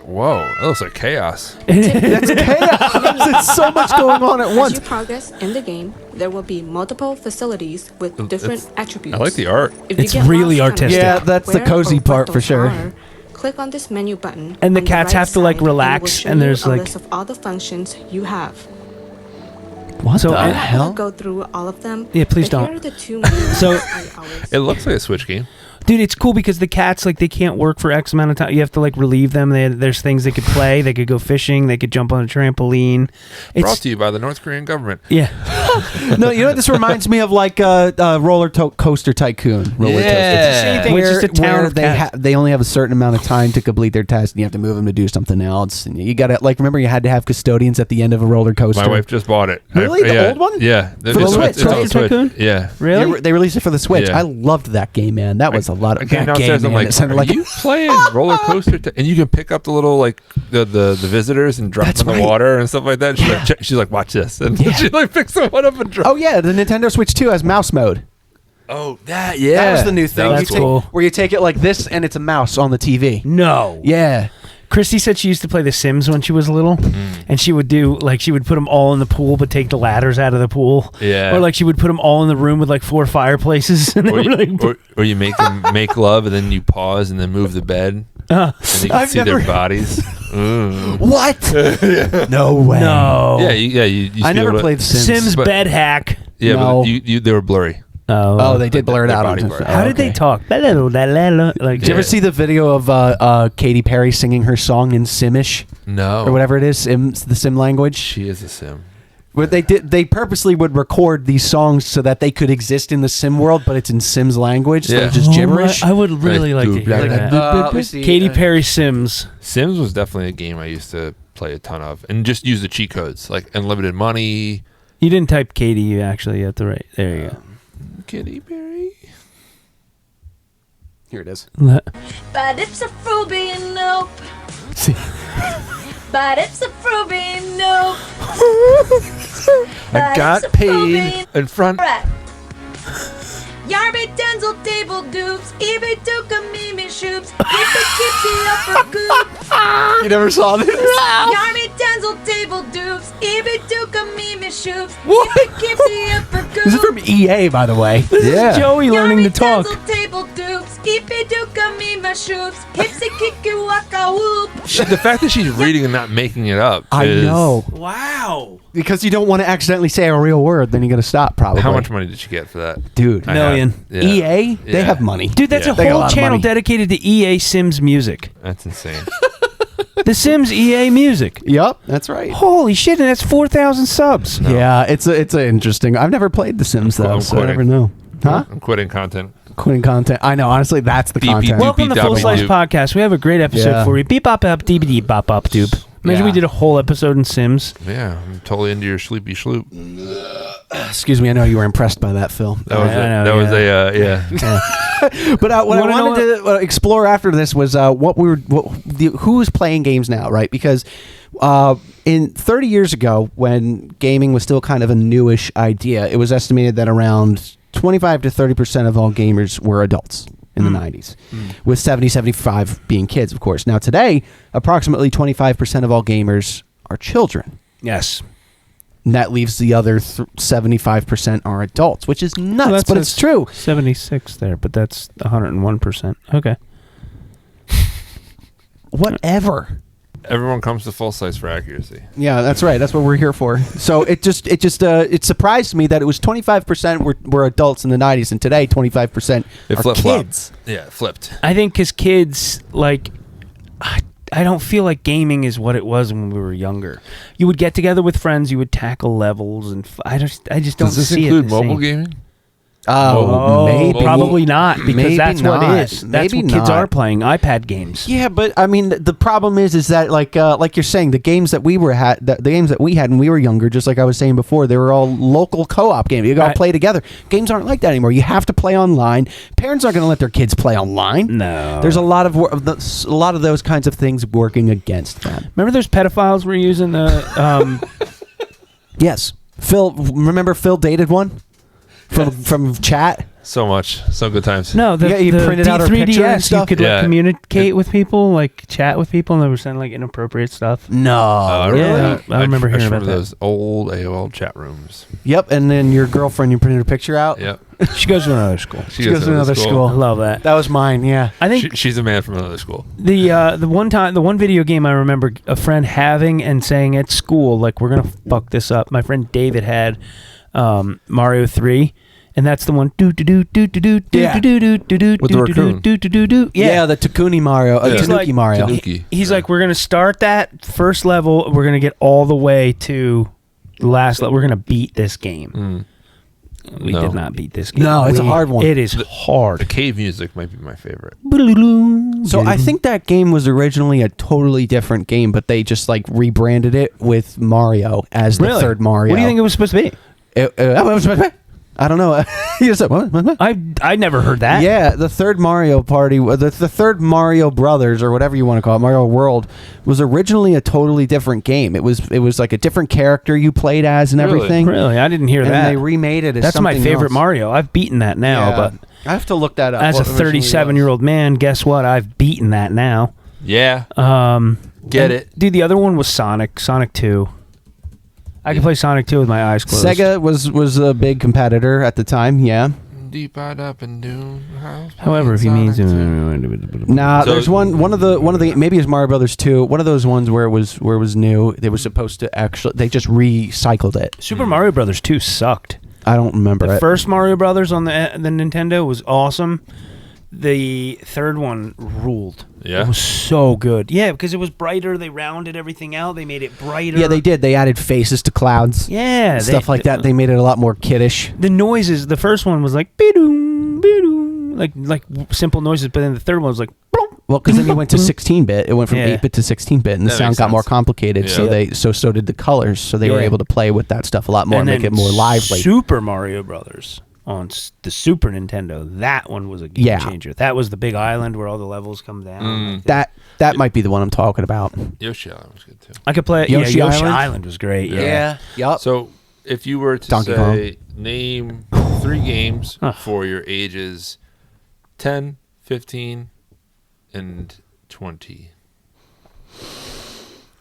that looks like chaos. That's chaos. There's so much going on at As you once. progress in the game, there will be multiple facilities with different attributes. I like the art. If you It's get really lost trying to artistic. figure Yeah, out that's the where cozy or what part for those sure. are, click on this menu button. And the on cats right have to, like, side, and it will relax, show and you there's, a like- list of all the functions you have. What So the I'm not hell? gonna go through all of them. Yeah, please but don't. Here are the 2 main So- ones I always It looks like a Switch game. Dude, it's cool because the cats, like, they can't work for X amount of time. You have to, like, relieve them. There's things they could play. They could go fishing. They could jump on a trampoline. Brought to you by the North Korean government. Yeah. No, you know what this reminds me of? Like roller coaster tycoon. Roller Yeah. Coaster. It's the same thing. It's just a town where of cats. they only have a certain amount of time to complete their task, and you have to move them to do something else. And you got to remember you had to have custodians at the end of a roller coaster. My wife just bought it. Really? The yeah, old one? Yeah. For the Switch, it's on right? the Switch. Tycoon? Yeah. Really? They released it for the Switch. Yeah. I loved that game, man. That was a lot of I came that downstairs. game, I'm man. like, It sounded are you playing roller coaster? And you can pick up the little like the visitors and drop That's them in the right. water and stuff like that. She's like, watch this, and she like picks someone up and drops. Oh yeah, the Nintendo Switch 2 has mouse mode. Oh, that yeah. That was the new thing. That That's was You cool. cool. Where you take it like this, and it's a mouse on the TV. No. Yeah. Christy said she used to play The Sims when she was little, and she would do like she would put them all in the pool, but take the ladders out of the pool. Yeah. Or like she would put them all in the room with like 4 fireplaces. And Or you make them make love, and then you pause and then move the bed, and you can see their bodies. What? No way. No. Yeah, you I never played Sims but- bed hack. Yeah, No. but they were blurry. Oh, they did blur it out. body On part. How did they talk? Like, Did you ever see the video of Katy Perry singing her song in Simish No. or whatever it is, the Sim language? She is a Sim. Where they purposely would record these songs so that they could exist in the Sim world, but it's in Sims language, so Yeah. it's just gibberish. I would really like to hear that. Let me see. Katy Perry Sims. Sims was definitely a game I used to play a ton of, and just use the cheat codes like unlimited money. You didn't type Katy, you actually at the right. There you go. Katy Perry. Here it is. But it's a fruby nope. But it's a fruby nope. I got paid in front. Yarby Denzel table dupes, eBay Duka Mimi shoops, Yippee Kipsy upper goop. You never saw this? Yarby Denzel table dupes, eBay Duka Mimi shoops, Yippee Kipsy upper goop. This is from EA, by the way. Yeah. Joey learning to talk. Yarby Denzel table dupes, eBay Duka Mimi shoops, Hipsy Kiki Waka whoop. The fact that she's reading and not making it up. I know. Wow. Because you don't want to accidentally say a real word, then you got to stop, probably. How much money did she get for that? Dude. Million. Yeah. EA? They Yeah. have money. Dude, that's Yeah. a They got a whole lot of channel money. dedicated to EA Sims music. That's insane. The Sims EA music. Yep, that's right. Holy shit, and that's 4,000 subs. Yeah, it's a interesting. I've never played The Sims though, I'm so I quitting. never know. Huh? I'm quitting content. Quitting content. I know. Honestly, that's the Beep, beep, content. doop. Welcome to Full Doopy Slice doop. Podcast. We have a great episode Yeah. for you. Beep bop bop dee dee bop bop doop. Imagine we Yeah. did a whole episode in Sims. Yeah, I'm totally into your sleepy sloop. Excuse me. I know you were impressed by that, Phil. That was I know, that was yeah. But what I wanna know wanted to explore after this was who was playing games now, right? Because in 30 years ago, when gaming was still kind of a newish idea, it was estimated that around 25 to 30% of all gamers were adults in the 90s, with 75 being kids, of course. Now today, approximately 25% of all gamers are children. Yes. And that leaves the other 75% are adults, which is nuts, Well, but it's true. 76 there, but that's 101%. Okay. Whatever. Everyone comes to Full Slice for accuracy. Yeah, that's right. That's what we're here for. So it surprised me that it was 25% were adults in the 90s, and today 25% It are flip-flopped. kids. Yeah, it flipped. I think because kids, like, I don't feel like gaming is what it was when we were younger. You would get together with friends, you would tackle levels, and I just don't Does this see include it the mobile same. gaming? Oh, maybe. probably not, because Maybe that's not. what it is. That's Maybe what kids not. are playing, iPad games. Yeah, but I mean, the problem is that like you're saying, the games that we had when we were younger, just like I was saying before, they were all local co-op games. You got to play together. Games aren't like that anymore. You have to play online. Parents aren't going to let their kids play online. No. There's a lot of those kinds of things working against that. Remember those pedophiles were using the... Yes, Phil. Remember Phil dated one from chat. So much. So good times. No, the, Yeah, you the printed out her picture and D3DS, you stuff? could Yeah. like communicate with people, like chat with people, and they were saying like inappropriate stuff. No, I really? remember that. I remember hearing just about that. those old AOL chat rooms. Yep, and then your girlfriend, you printed her picture out. Yep. She goes to another school. She goes to another I school. love that. That was mine. Yeah. I think She's a man from another school. the one video game I remember a friend having and saying at school, like, we're gonna fuck this up. My friend David had Mario 3. And that's the one do do do do do do do Yeah. do do do do With the do raccoon. do do do do. Yeah, the Takuni Mario, Yeah. Tanuki Mario. Tanuki. He's like, we're gonna start that first level. We're gonna get all the way to the last level. We're gonna beat this game. We No. did not beat this game. No, it's a hard one. It is The hard. cave music might be my favorite. So I think that game was originally a totally different game, but they just like rebranded it with Mario as the Really? third Mario. What do you think it was supposed to be? I don't know. You said, what? I never heard that. Yeah, the third Mario Party, the third Mario Brothers, or whatever you want to call it, Mario World, was originally a totally different game. It was like a different character you played as and Really? everything. Really, I didn't hear And that. they remade it as That's my something favorite else. Mario. I've beaten that now, Yeah. but I have to look that up. as a what originally 37-year-old man, guess what? I've beaten that now. Yeah. Get it. Dude, the other one was Sonic 2. I could play Sonic 2 with my eyes closed. Sega was a big competitor at the time. Yeah. Deep up and down. However, if you mean Nah, So- there's one of the maybe it's Mario Brothers 2. One of those ones where it was new. They were supposed to actually they just recycled it. Super Mario Brothers 2 sucked. I don't remember The it. first Mario Brothers on the Nintendo was awesome. The third one ruled. Yeah? It was so good. Yeah, because it was brighter. They rounded everything out. They made it brighter. Yeah, they did. They added faces to clouds. Yeah. Stuff like that. They made it a lot more kiddish. The noises, the first one was like, be-doom, be-doom, like simple noises, but then the third one was like, Well, because then you went to 16-bit. It went from Yeah. 8-bit to 16-bit, and the That sound makes got more sense. complicated. Yeah. So did the colors. So they were Yeah. able to play with that stuff a lot more, and make then it more lively. Super Mario Brothers on the Super Nintendo, that one was a game changer. That was the big island where all the levels come down. That might be the one I'm talking about. Yoshi Island was good too. I could play Yoshi Yoshi Island? Island was great. Yeah. Yup. So, if you were to Donkey say, name 3 games Huh. for your ages 10, 15, and 20.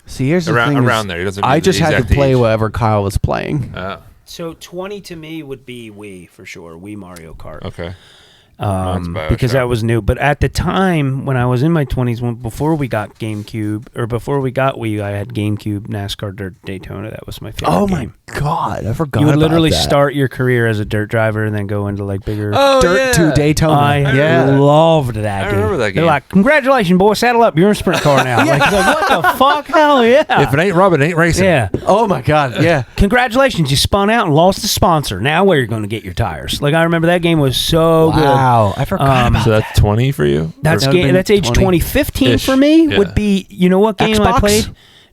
See, here's the thing. Around there. It doesn't I mean just the had to exact play age. whatever Kyle was playing. So 20 to me would be Wii for sure. Wii Mario Kart. Okay. Mine's BioShock. Because that was new. But at the time when I was in my 20s, before we got GameCube or before we got Wii, I had GameCube NASCAR Dirt Daytona. That was my favorite. Oh game. my god, I forgot. You would about literally that. start your career as a dirt driver and then go into like bigger. Dirt to Daytona. I loved that I game. remember that They're game. like, congratulations, boy, saddle up. You're in a sprint car now. Like, what the fuck? Hell yeah. If it ain't rubbing, it ain't racing. Yeah. Oh my god, yeah. Congratulations, you spun out and lost the sponsor. Now where you're going to get your tires? Like I remember that game was so good. Wow, I forgot about So that's 20 for you? That's That would've been that's age 20. 20. 15 Ish. for me Yeah. would be, you know what game I Xbox? played?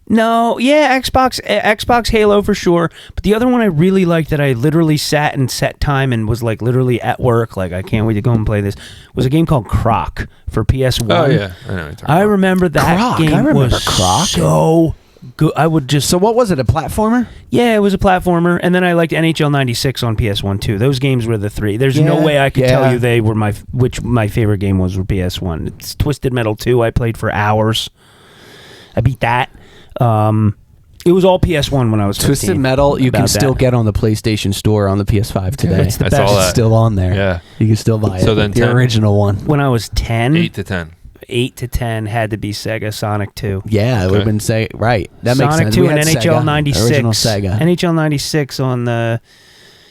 No, yeah, Xbox Halo for sure. But the other one I really liked that I literally sat and set time and was like literally at work, like I can't wait to go and play this, was a game called Croc for PS1. Oh, yeah. I know what you're talking I about. remember that Croc, game I remember was Croc. so good. I would just So what was it? A platformer? yeah, it was a platformer, and then I liked NHL '96 on PS1 too. Those games were the 3. There's no Yeah, way I could yeah. tell you they were which my favorite game was for PS1. It's Twisted Metal 2. I played for hours. I beat that. It was all PS1 when I was 15. Twisted Metal, you can About still that. get on the PlayStation Store on the PS5 today. It's the I saw best. that. It's still on there. Yeah. You can still buy it. So then the 10. original one. When I was 10, 8 to 10. 8 to 10 had to be Sega Sonic 2. Yeah, it would have Okay. been right. That makes Sonic sense. 2 We and had NHL Sega, 96. Original Sega. NHL 96 on the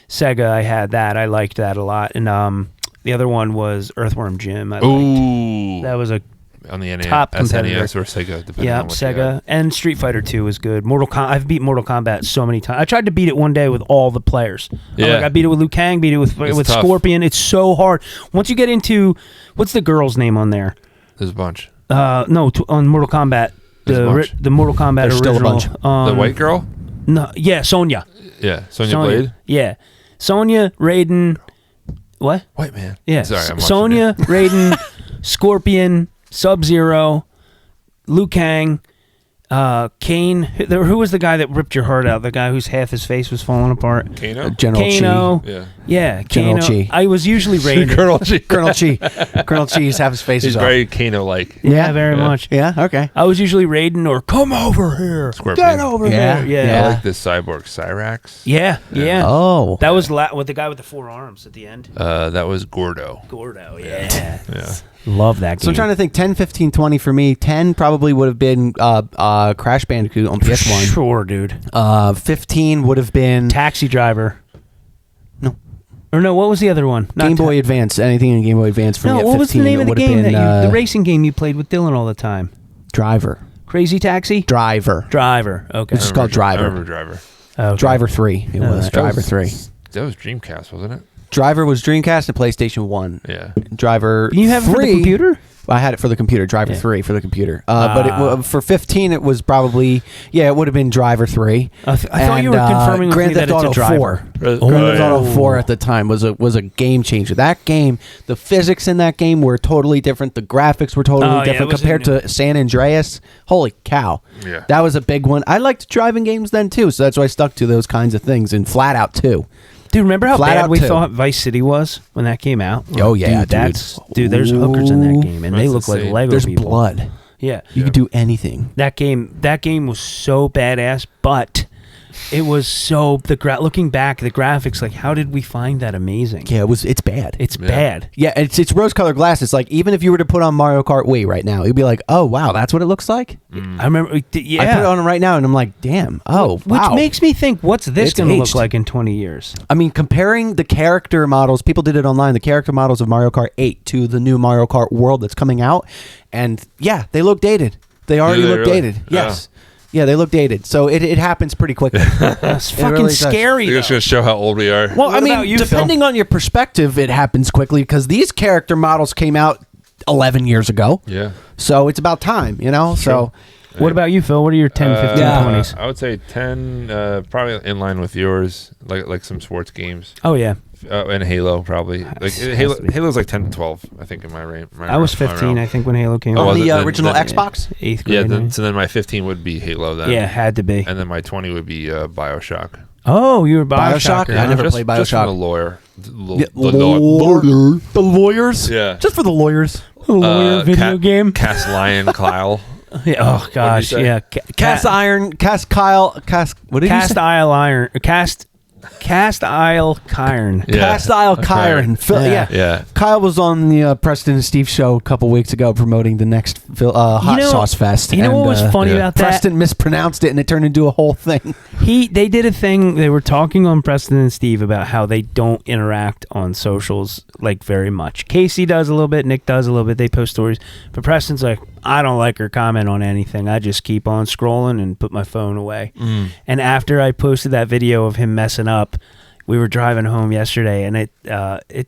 Sega, I had that. I liked that a lot. And the other one was Earthworm Jim. I liked. Ooh. That was a On the top competitor. SNES or Sega, depending yeah, on what you Sega. had. And Street Fighter 2 was good. I've beat Mortal Kombat so many times. I tried to beat it one day with all the players. Yeah. I beat it with Liu Kang, beat it with It's tough. Scorpion. It's so hard. Once you get into what's the girl's name on there? There's a bunch. No, on Mortal Kombat. There's a bunch. The Mortal Kombat There's still a original. bunch. The white girl? No, yeah, Sonya. Yeah. Sonya Blade? Yeah. Sonya, Raiden. What? White man. Yeah. Sorry, I'm watching Sonya, it. Raiden, Scorpion, Sub-Zero, Liu Kang, Kane. Who was the guy that ripped your heart out? The guy whose half his face was falling apart. Kano? General Kano. Yeah. Yeah, General Kano. Chi. I was usually Raiden. Colonel G. Colonel Chi. Colonel Chi's have his faces He's off. very Kano-like. Yeah, very much. Yeah, okay. I was usually Raiden or come over here. Scorpion. Get over Yeah, here. I Yeah. like this cyborg Cyrax. Yeah. Yeah. Oh. That was with the guy with the 4 arms at the end. That was Gordo. Gordo. Yeah. Yeah. Love that game. So I'm trying to think 10, 15, 20 for me. 10 probably would have been Crash Bandicoot on PS1. Sure, dude. 15 would have been Taxi Driver. No. Or no, what was the other one? Not Game Boy Advance. Anything in Game Boy Advance for No, me at what 15. was the name it of the would have game been, the racing game you played with Dylan all the time? Driver. Crazy Taxi? Driver. Driver. Okay. It's just called I Driver. remember Driver. Okay. Driver 3. It was That Driver 3. That was Dreamcast, wasn't it? Driver was Dreamcast and PlayStation 1. Yeah. Driver You have it 3. for the computer? I had it for the computer. Driver 3 for the computer. But Ah. for 15, it was probably it would have been Driver 3. I thought you were confirming with me Grand that Theft it's a Auto driver. 4. Grand Theft Auto 4 at the time was a game changer. That game, the physics in that game were totally different. The graphics were totally Oh, yeah, different it was compared new. to San Andreas. Holy cow! Yeah. That was a big one. I liked driving games then too, so that's why I stuck to those kinds of things. And Flat Out too. Dude, remember how Flat bad Out we 2. thought Vice City was when that came out? Oh, yeah, dude. Dude, there's hookers in that game, and they That's look like insane. Lego There's people. blood. Yeah. You could do anything. That game was so badass, but it was so looking back, the graphics, like how did we find that amazing? Yeah, it's bad. It's bad. Yeah, it's rose-colored glasses. Like even if you were to put on Mario Kart Wii right now, you'd be like, "Oh wow, that's what it looks like." I remember. Yeah, I put it on right now, and I'm like, "Damn, oh wow." Which makes me think, what's this It's going to look aged. like in 20 years? I mean, comparing the character models, people did it online. The character models of Mario Kart 8 to the new Mario Kart World that's coming out, and yeah, they look dated. They already Do they look really? dated. Yes. Yeah, they look dated. So it happens pretty quickly. That's fucking really does. scary. They're just going to show how old we are. Well, What I mean, about you, Phil? depending on your perspective, it happens quickly because these character models came out 11 years ago. Yeah. So it's about time, you know? So What about you, Phil? What are your 10, 15, Yeah. 20s? I would say 10, probably in line with yours, like some sports games. Oh, yeah. And Halo, probably. Like Halo's like 10 to 12, I think, in my range. I was 15, I think, when Halo came Oh, out. was on it? the Then- original then- Xbox? 8th Yeah, grade. so then my 15 would be Halo then. Yeah, had to be. And then my 20 would be Bioshock. Oh, you were Bioshock? Bioshocker. I never Just- played Just for Bioshock. the lawyer. The lawyers? Yeah. Just for the lawyers. Lawyer video game. Cast Lion Kyle. Yeah, oh gosh, say? yeah. Cast Iron, Cast Kyle, Cast, what did you Cast say? Isle Iron. Cast Isle Kyron. Yeah. Cast Isle Kyron. Phil, yeah. Yeah. Kyle was on the Preston and Steve show a couple weeks ago promoting the next Hot Sauce Fest. You know what was funny yeah. about that? Preston mispronounced it and it turned into a whole thing. They did a thing. They were talking on Preston and Steve about how they don't interact on socials like very much. Casey does a little bit. Nick does a little bit. They post stories. But Preston's like, I don't like or comment on anything. I just keep on scrolling and put my phone away. And after I posted that video of him messing up, we were driving home yesterday, and it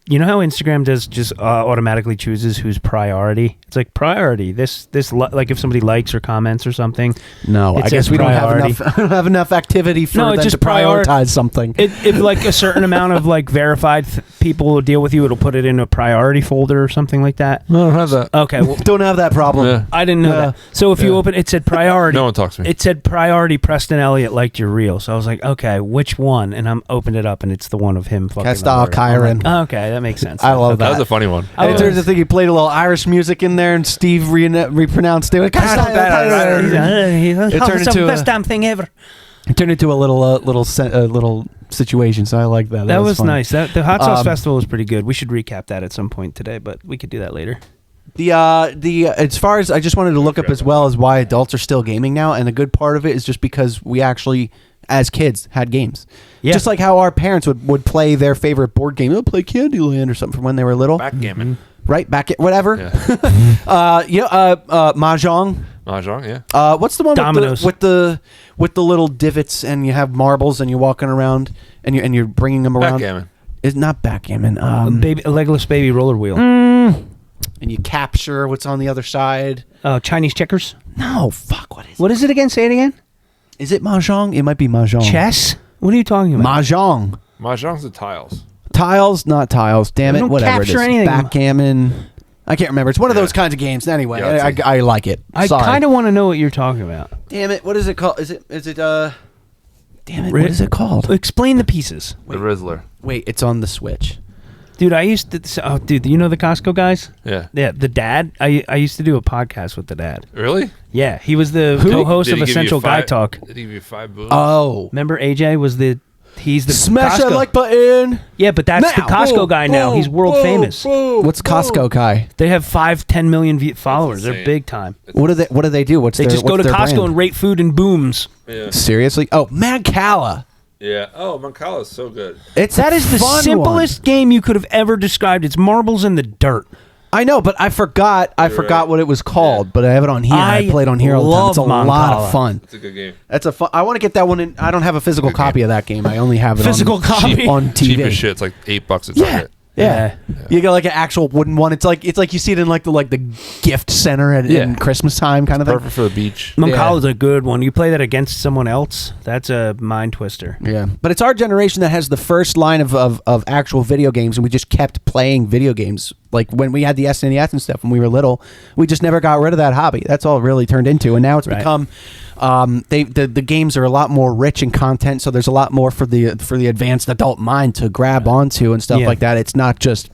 you know how Instagram does just automatically chooses who's priority. It's like priority. This like if somebody likes or comments or something. No, It I guess says we don't priority. don't have enough activity for No, them it's just to prioritize something. If like a certain amount of like verified people will deal with you, it'll put it in a priority folder or something like that. No, I don't have that. Okay, well, Don't have that problem. Yeah. I didn't know Yeah. that. So if you open, it said priority. No one talks to me. It said priority. Preston Elliott liked your reel, so I was like, okay, which one? And I'm opened it up, and it's the one of him fucking. Cast the Isle lawyer. I'm Kyron. like, okay, that makes sense. I love Okay. That was a funny one. I And it was- turns out he played a little Irish music in there, and Steve repronounced it. It turned into best damn thing ever. It turned into a little situation. So I like that. That was fun. nice. The Hot Sauce Um, Festival was pretty good. We should recap that at some point today, but we could do that later. The as far as I just wanted to look up as well as why adults are still gaming now, and a good part of it is just because we actually, as kids, had games. Yeah. Just like how our parents would play their favorite board game. They'll play Candyland or something from when they were little. Backgammon. Right? Back at whatever. Yeah. Mahjong. Mahjong, yeah. What's the one Dominoes. with the little divots and you have marbles and you're walking around and you're bringing them around? Backgammon. It's not backgammon. A legless baby roller wheel. And you capture what's on the other side. Chinese checkers. No, fuck. What is it? What is it again? Say it again. Is it mahjong? It might be mahjong. Chess. What are you talking about? Mahjong. Mahjong's the tiles. Tiles, not tiles. Damn They it. don't Whatever it is. capture anything. Backgammon. I can't remember. It's one of Yeah. those kinds of games. Anyway, Yeah, it's I like it. I Sorry. kind of want to know what you're talking about. Damn it. What is it called? Is it Damn it. What is it called? Explain the pieces. The Rizzler. Wait, it's on the Switch. Dude, I used to. Oh, dude, you know the Costco guys? Yeah. Yeah, the dad. I used to do a podcast with the dad. Really? Yeah, he was the co-host Did of he give you Essential Guy Talk. Did he give you 5 boobs? Oh. Remember AJ was the. He's the Smash Costco. that like button. Yeah, but that's the Now. Costco Boom, guy now. boom, He's world boom, famous. What's Costco Kai? They have 5-10 million followers. They're insane. big time. What do they do? What's They their, just go what's to their Costco brand? and rate food and booms. Yeah. Seriously? Oh, Mancala. Yeah. Oh, Mancala is so good. That is the fun simplest game you could have ever described. It's marbles in the dirt. I know, but I forgot. I forgot right. what it was called. But I have it on here. I played on here all the time. It's a love lot Mancala. of fun. It's a good game. That's a fun. I want to get that one. I don't have a physical Good copy game. of that game. I only have it Physical copy? on TV. Cheap as shit. It's like $8 at Yeah. Target. Yeah. You get like an actual wooden one. It's like you see it in like the gift center in Christmas time kind of thing. Perfect for the beach. Mancala's a good one. You play that against someone else, that's a mind twister. Yeah, but it's our generation that has the first line of actual video games, and we just kept playing video games. Like when we had the SNES and stuff when we were little, we just never got rid of that hobby. That's all it really turned into, and now it's become. The games are a lot more rich in content, so there's a lot more for the advanced adult mind to grab onto and stuff Yeah. like that. It's not just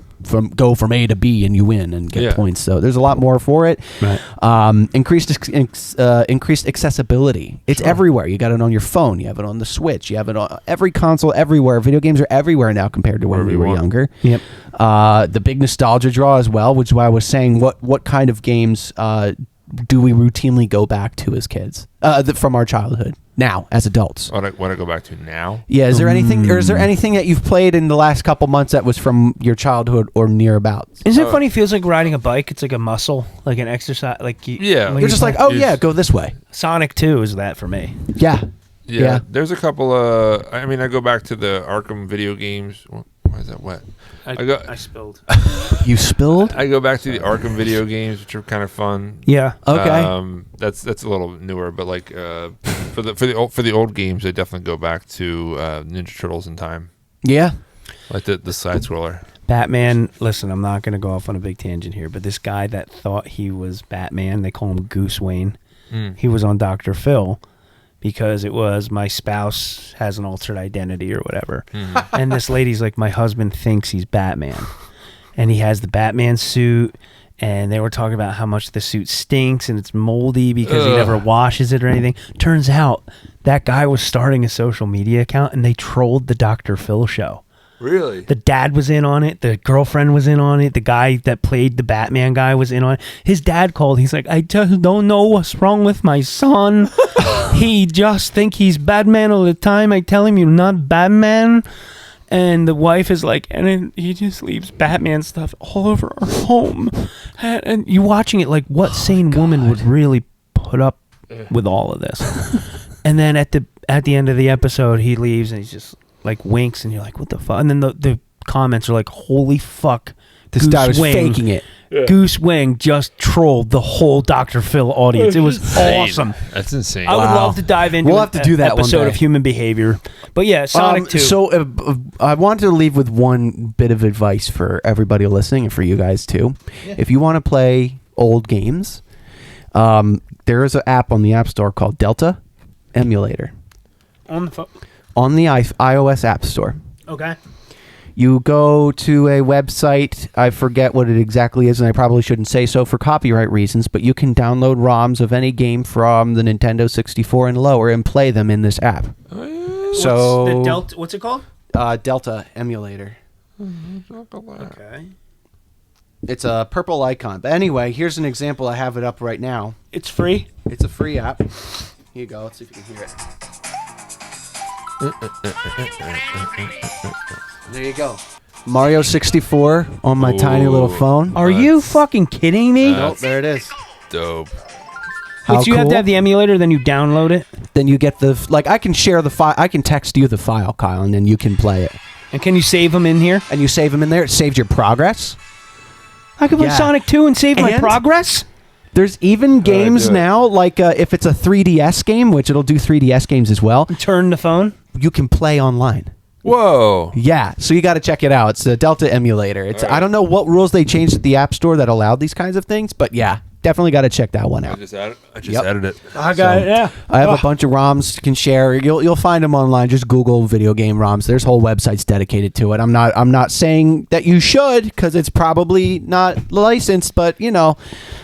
go from A to B and you win and get points. So there's a lot more for it. Right. Increased accessibility. It's everywhere. You got it on your phone. You have it on the Switch. You have it on every console. Everywhere. Video games are everywhere now compared to when we were younger. Yep. The big nostalgia draw as well, which is why I was saying what kind of games do we routinely go back to as kids from our childhood now as adults? Want to go back to now? Yeah, is there anything that you've played in the last couple months that was from your childhood or nearabouts? Isn't it funny? It feels like riding a bike. It's like a muscle, like an exercise. Like Yeah. You're just like, oh yeah, go this way. Sonic 2 is that for me. Yeah. Yeah. There's a couple I go back to the Arkham video games. Why is that wet? I spilled. You spilled? I go back to the Arkham video games, which are kind of fun. Yeah. Okay. That's a little newer, but like for the old games, I definitely go back to Ninja Turtles in time. Yeah. Like the side scroller. Batman. Listen, I'm not going to go off on a big tangent here, but this guy that thought he was Batman, they call him Goose Wayne. He was on Dr. Phil. Because it was my spouse has an altered identity or whatever. And this lady's like, my husband thinks he's Batman. And he has the Batman suit. And they were talking about how much the suit stinks and it's moldy because he never washes it or anything. Turns out that guy was starting a social media account and they trolled the Dr. Phil show. Really? The dad was in on it. The girlfriend was in on it. The guy that played the Batman guy was in on it. His dad called. He's like, I just don't know what's wrong with my son. He just think he's Batman all the time. I tell him you're not Batman. And the wife is like, and he just leaves Batman stuff all over our home. And you watching it like, what sane woman would really put up with all of this? And then at the end of the episode, he leaves and he's just like winks and you're like, what the fuck? And then the comments are like, holy fuck, this guy was faking it. Goose Wing just trolled the whole Dr. Phil audience. It was awesome. That's insane. I would love to dive into have to do that episode one day. of human behavior. But yeah, Sonic 2. So I wanted to leave with one bit of advice for everybody listening and for you guys too. Yeah. If you want to play old games, there is an app on the App Store called Delta Emulator. On the phone. On the iOS App Store. Okay. You go to a website, I forget what it exactly is, and I probably shouldn't say so for copyright reasons, but you can download ROMs of any game from the Nintendo 64 and lower and play them in this app. What's it called? Delta Emulator. Okay. It's a purple icon. But anyway, here's an example. I have it up right now. It's free? It's a free app. Here you go. Let's see if you can hear it. There you go. Mario 64 on my tiny little phone. Are you fucking kidding me? Nope, there it is. Dope. How Wait, so you have cool? to have the emulator, then you download it? Then you get the I can share the file. I can text you the file, Kyle, and then you can play it. And can you save them in here? And you save them in there. It saved your progress. I can play Yeah. Sonic 2 and save my And- progress? There's even games do it. now, like if it's a 3DS game, which it'll do 3DS games as well, Turn the phone? you can play online. Whoa. Yeah, so you got to check it out. It's the Delta Emulator. It's I don't know what rules they changed at the App Store that allowed these kinds of things, but yeah, definitely got to check that one I out. just added Yep. it. I got it, yeah. I have a bunch of ROMs you can share. You'll find them online. Just Google video game ROMs. There's whole websites dedicated to it. I'm not saying that you should because it's probably not licensed, but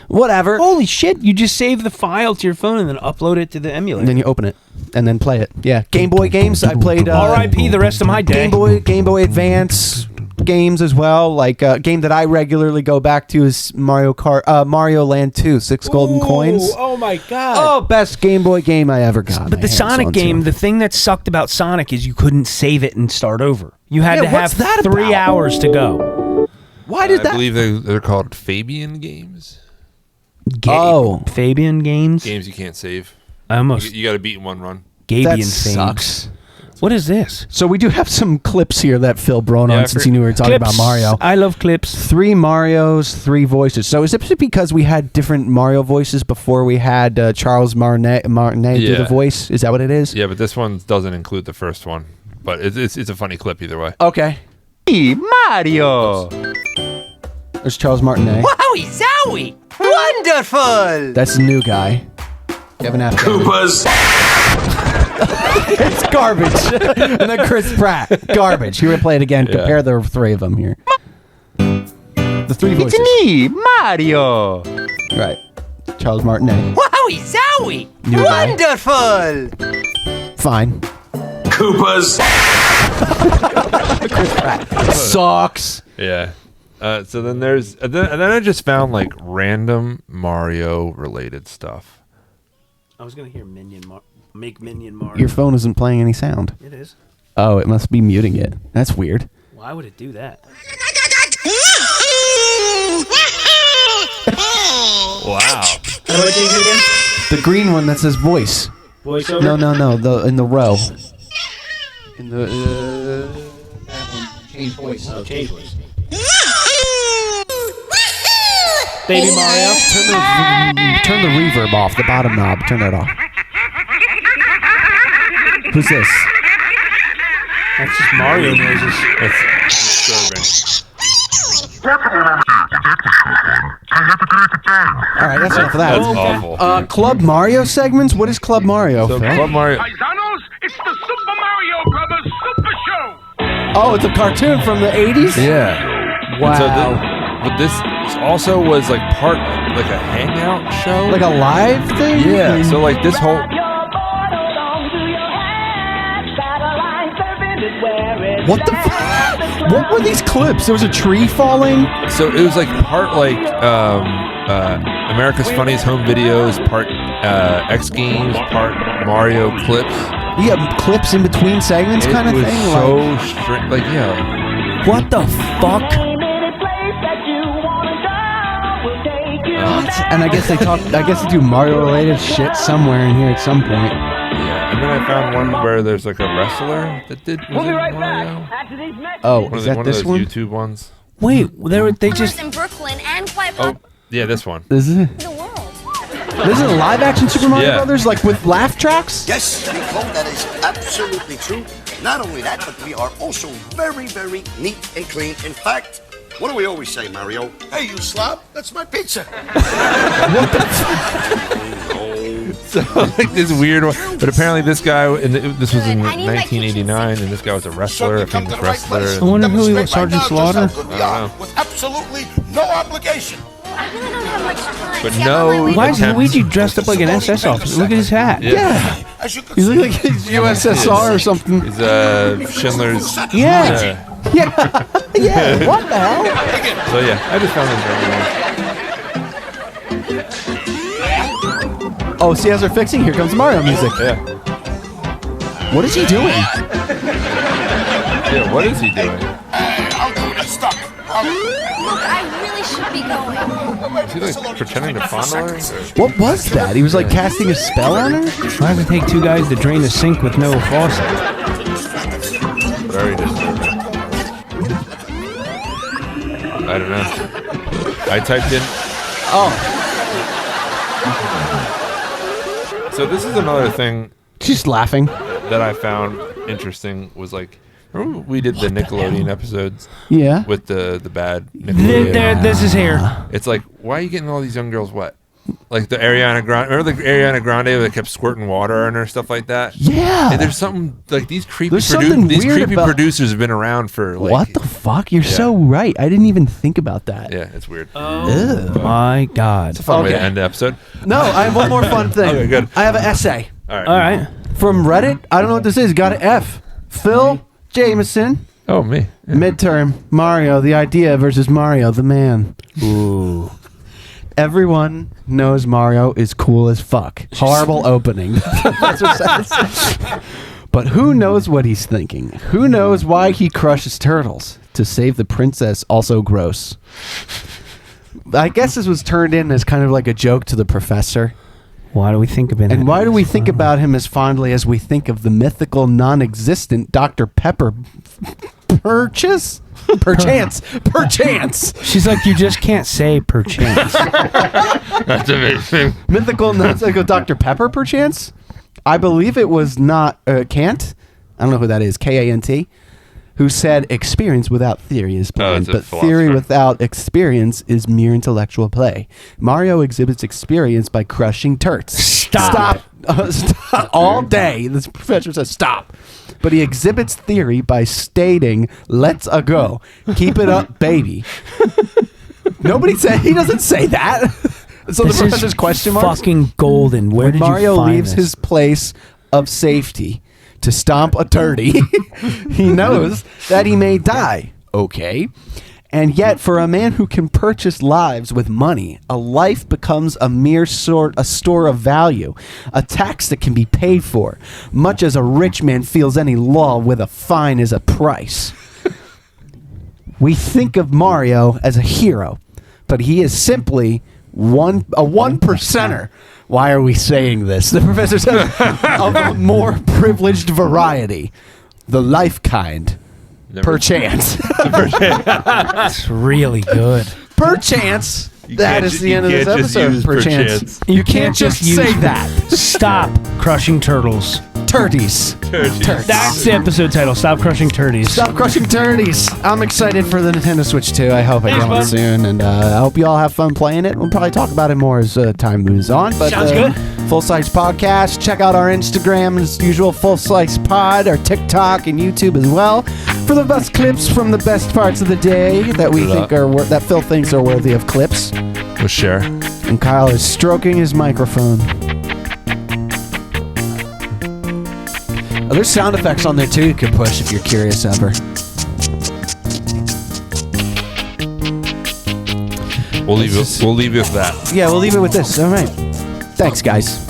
whatever. Holy shit, you just save the file to your phone and then upload it to the emulator. And then you open it and then play it. Yeah, Game Boy games. I played R.I.P. the rest of my day. Game Boy Advance games as well. Like a game that I regularly go back to is Mario Land 2, 6 golden coins. Oh my god. Oh, best Game Boy game I ever got. But the Sonic game, the thing that sucked about Sonic is you couldn't save it and start over. You had to what's have that 3 about? hours to go. Why did I that? believe they're called Fabian games. Fabian games? Games you can't save. I almost You got to beat in one run. Gabian That things. sucks. What is this? So we do have some clips here that Phil brought Yeah, on since you knew we were talking about Mario. I love clips. 3 Marios, 3 voices. So is it because we had different Mario voices before we had Charles Martinet do Yeah. the voice? Is that what it is? Yeah, but this one doesn't include the first one. But it's a funny clip either way. Okay. Mario! There's Charles Martinet. Wowie zowie! Wonderful! That's the new guy. Kevin Afghan. It's garbage. And then Chris Pratt. Garbage. Here we play it again. Yeah. Compare the 3 of them here. the three voices. It's me, Mario. Right. Charles Martinet. Wowie zowie. New guy. Wonderful. Fine. Koopas. Chris Pratt. Sucks. Yeah. So then there's and then I just found like random Mario related stuff. I was gonna hear make Minion Mario. Your phone isn't playing any sound. It is. Oh, it must be muting it. That's weird. Why would it do that? Wow. How do I change it again? The green one that says voice. Voiceover? No. In the row. In the that one. Change voice. Oh, change voice. Baby Mario. Turn the reverb off. The bottom knob. Turn that off. Who's this? That's just Mario noises. That's disturbing. All right, that's enough of that. That's awful. Club Mario segments? What is Club Mario? So Phil? Club Mario. Paisanos, it's the Super Mario Brothers Super Show. Oh, it's a cartoon from the 80s? Yeah. Wow. So but this also was like part like a hangout show. Like a live thing? Yeah. So like this whole. What the fuck? What were these clips? There was a tree falling? So it was like part like America's Funniest Home Videos, part X Games, part Mario clips. You got clips in between segments kind of It was thing? so strange. Like, yeah. What the fuck? And I guess they do Mario related shit somewhere in here at some point. Yeah. And then I found one where there's like a wrestler that did Mario. Oh, One is of that those this one? YouTube ones. Wait, they just. in Brooklyn and quite Oh, yeah, this one. This is it. the world. This is a live action Super Mario Yeah. Brothers, like with laugh tracks? Yes, Nicole, that is absolutely true. Not only that, but we are also very, very neat and clean. In fact, what do we always say, Mario? Hey, you slob, that's my pizza. So like this weird one, but apparently this guy, and this was in 1989, and this guy was a wrestler, a famous wrestler. I wonder who he was, Sergeant Slaughter? I don't know. With absolutely no obligation. I really don't have much time. But See, I'm no- on my way Why is Attempt. Luigi dressed up like an SS officer? Look at his hat. Yeah. As you can He's see, like he's USSR or something. He's Schindler's. Yeah. Yeah. Yeah. What the hell? So yeah, I just found him very nice. Oh, see, as they're fixing, here comes Mario music. Yeah. What is he doing? Yeah. What is he doing? I'll do it. Stop. Look, I really should be going. Is he like pretending to fondle her? What was that? He was like casting a spell on her? Why does it take two guys to drain a sink with no faucet? Very disturbing. I don't know. I typed in. Oh. So this is another thing She's laughing. that I found interesting was like, remember we did the Nickelodeon episodes Yeah. with the bad Nickelodeon. This is here. It's like, why are you getting all these young girls wet? Like the Ariana Grande. Remember the Ariana Grande that kept squirting water on her and stuff like that? Yeah. And there's something like these creepy There's something these weird creepy about- producers have been around for like What the fuck? You're so right. I didn't even think about that. Yeah, it's weird. Ugh. My God. It's a fun way to Okay. end the episode. No, I have one more fun thing. Okay, good. I have an essay All right. All right. from Reddit. I don't know what this is. Got an F. Phil Jameson. Oh, me. Yeah. Midterm. Mario, the idea versus Mario, the man. Ooh. Everyone knows Mario is cool as fuck. Horrible opening. That's what it says. But who knows what he's thinking? Who knows why he crushes turtles? To save the princess, also gross. I guess this was turned in as kind of like a joke to the professor. Why do we think about it? And why do we think about him as fondly as we think of the mythical, non-existent Dr. Pepper Perchance? Perchance. She's like, you just can't say perchance. That's amazing. Mythical, non-mythical Dr. Pepper Perchance? I believe it was not Kant. I don't know who that is. K-A-N-T. Who said experience without theory is blind, it's a but theory philosopher. without experience is mere intellectual play. Mario exhibits experience by crushing turts. Stop. Stop. All day. This professor says stop. But he exhibits theory by stating, let's a go. Keep it up, baby. Nobody said. He doesn't say that. So This the is professor's question marks. fucking golden. Where When did Mario you find leaves this? his place of safety to stomp a turdie, he knows that he may die. Okay. And yet, for a man who can purchase lives with money, a life becomes a mere store of value, a tax that can be paid for, much as a rich man feels any law with a fine is a price. We think of Mario as a hero, but he is simply a one percenter. Why are we saying this? The professor says of a more privileged variety, the life kind. Perchance. It's really good. Perchance. That is the end of this episode. Perchance. You can't just say use that. Stop crushing turtles. Turdies. That's the episode title. Stop crushing turdies. Stop crushing turdies. I'm excited for the Nintendo Switch 2. I hope I get one soon, and I hope you all have fun playing it. We'll probably talk about it more as time moves on. But Sounds good. Full Slice Podcast. Check out our Instagram as usual, Full Slice Pod, our TikTok and YouTube as well, for the best clips from the best parts of the day that we think that Phil thinks are worthy of clips. We'll share. And Kyle is stroking his microphone. Oh, there's sound effects on there too you can push if you're curious ever. We'll leave it with that. Yeah, we'll leave it with this. All right. Thanks, guys.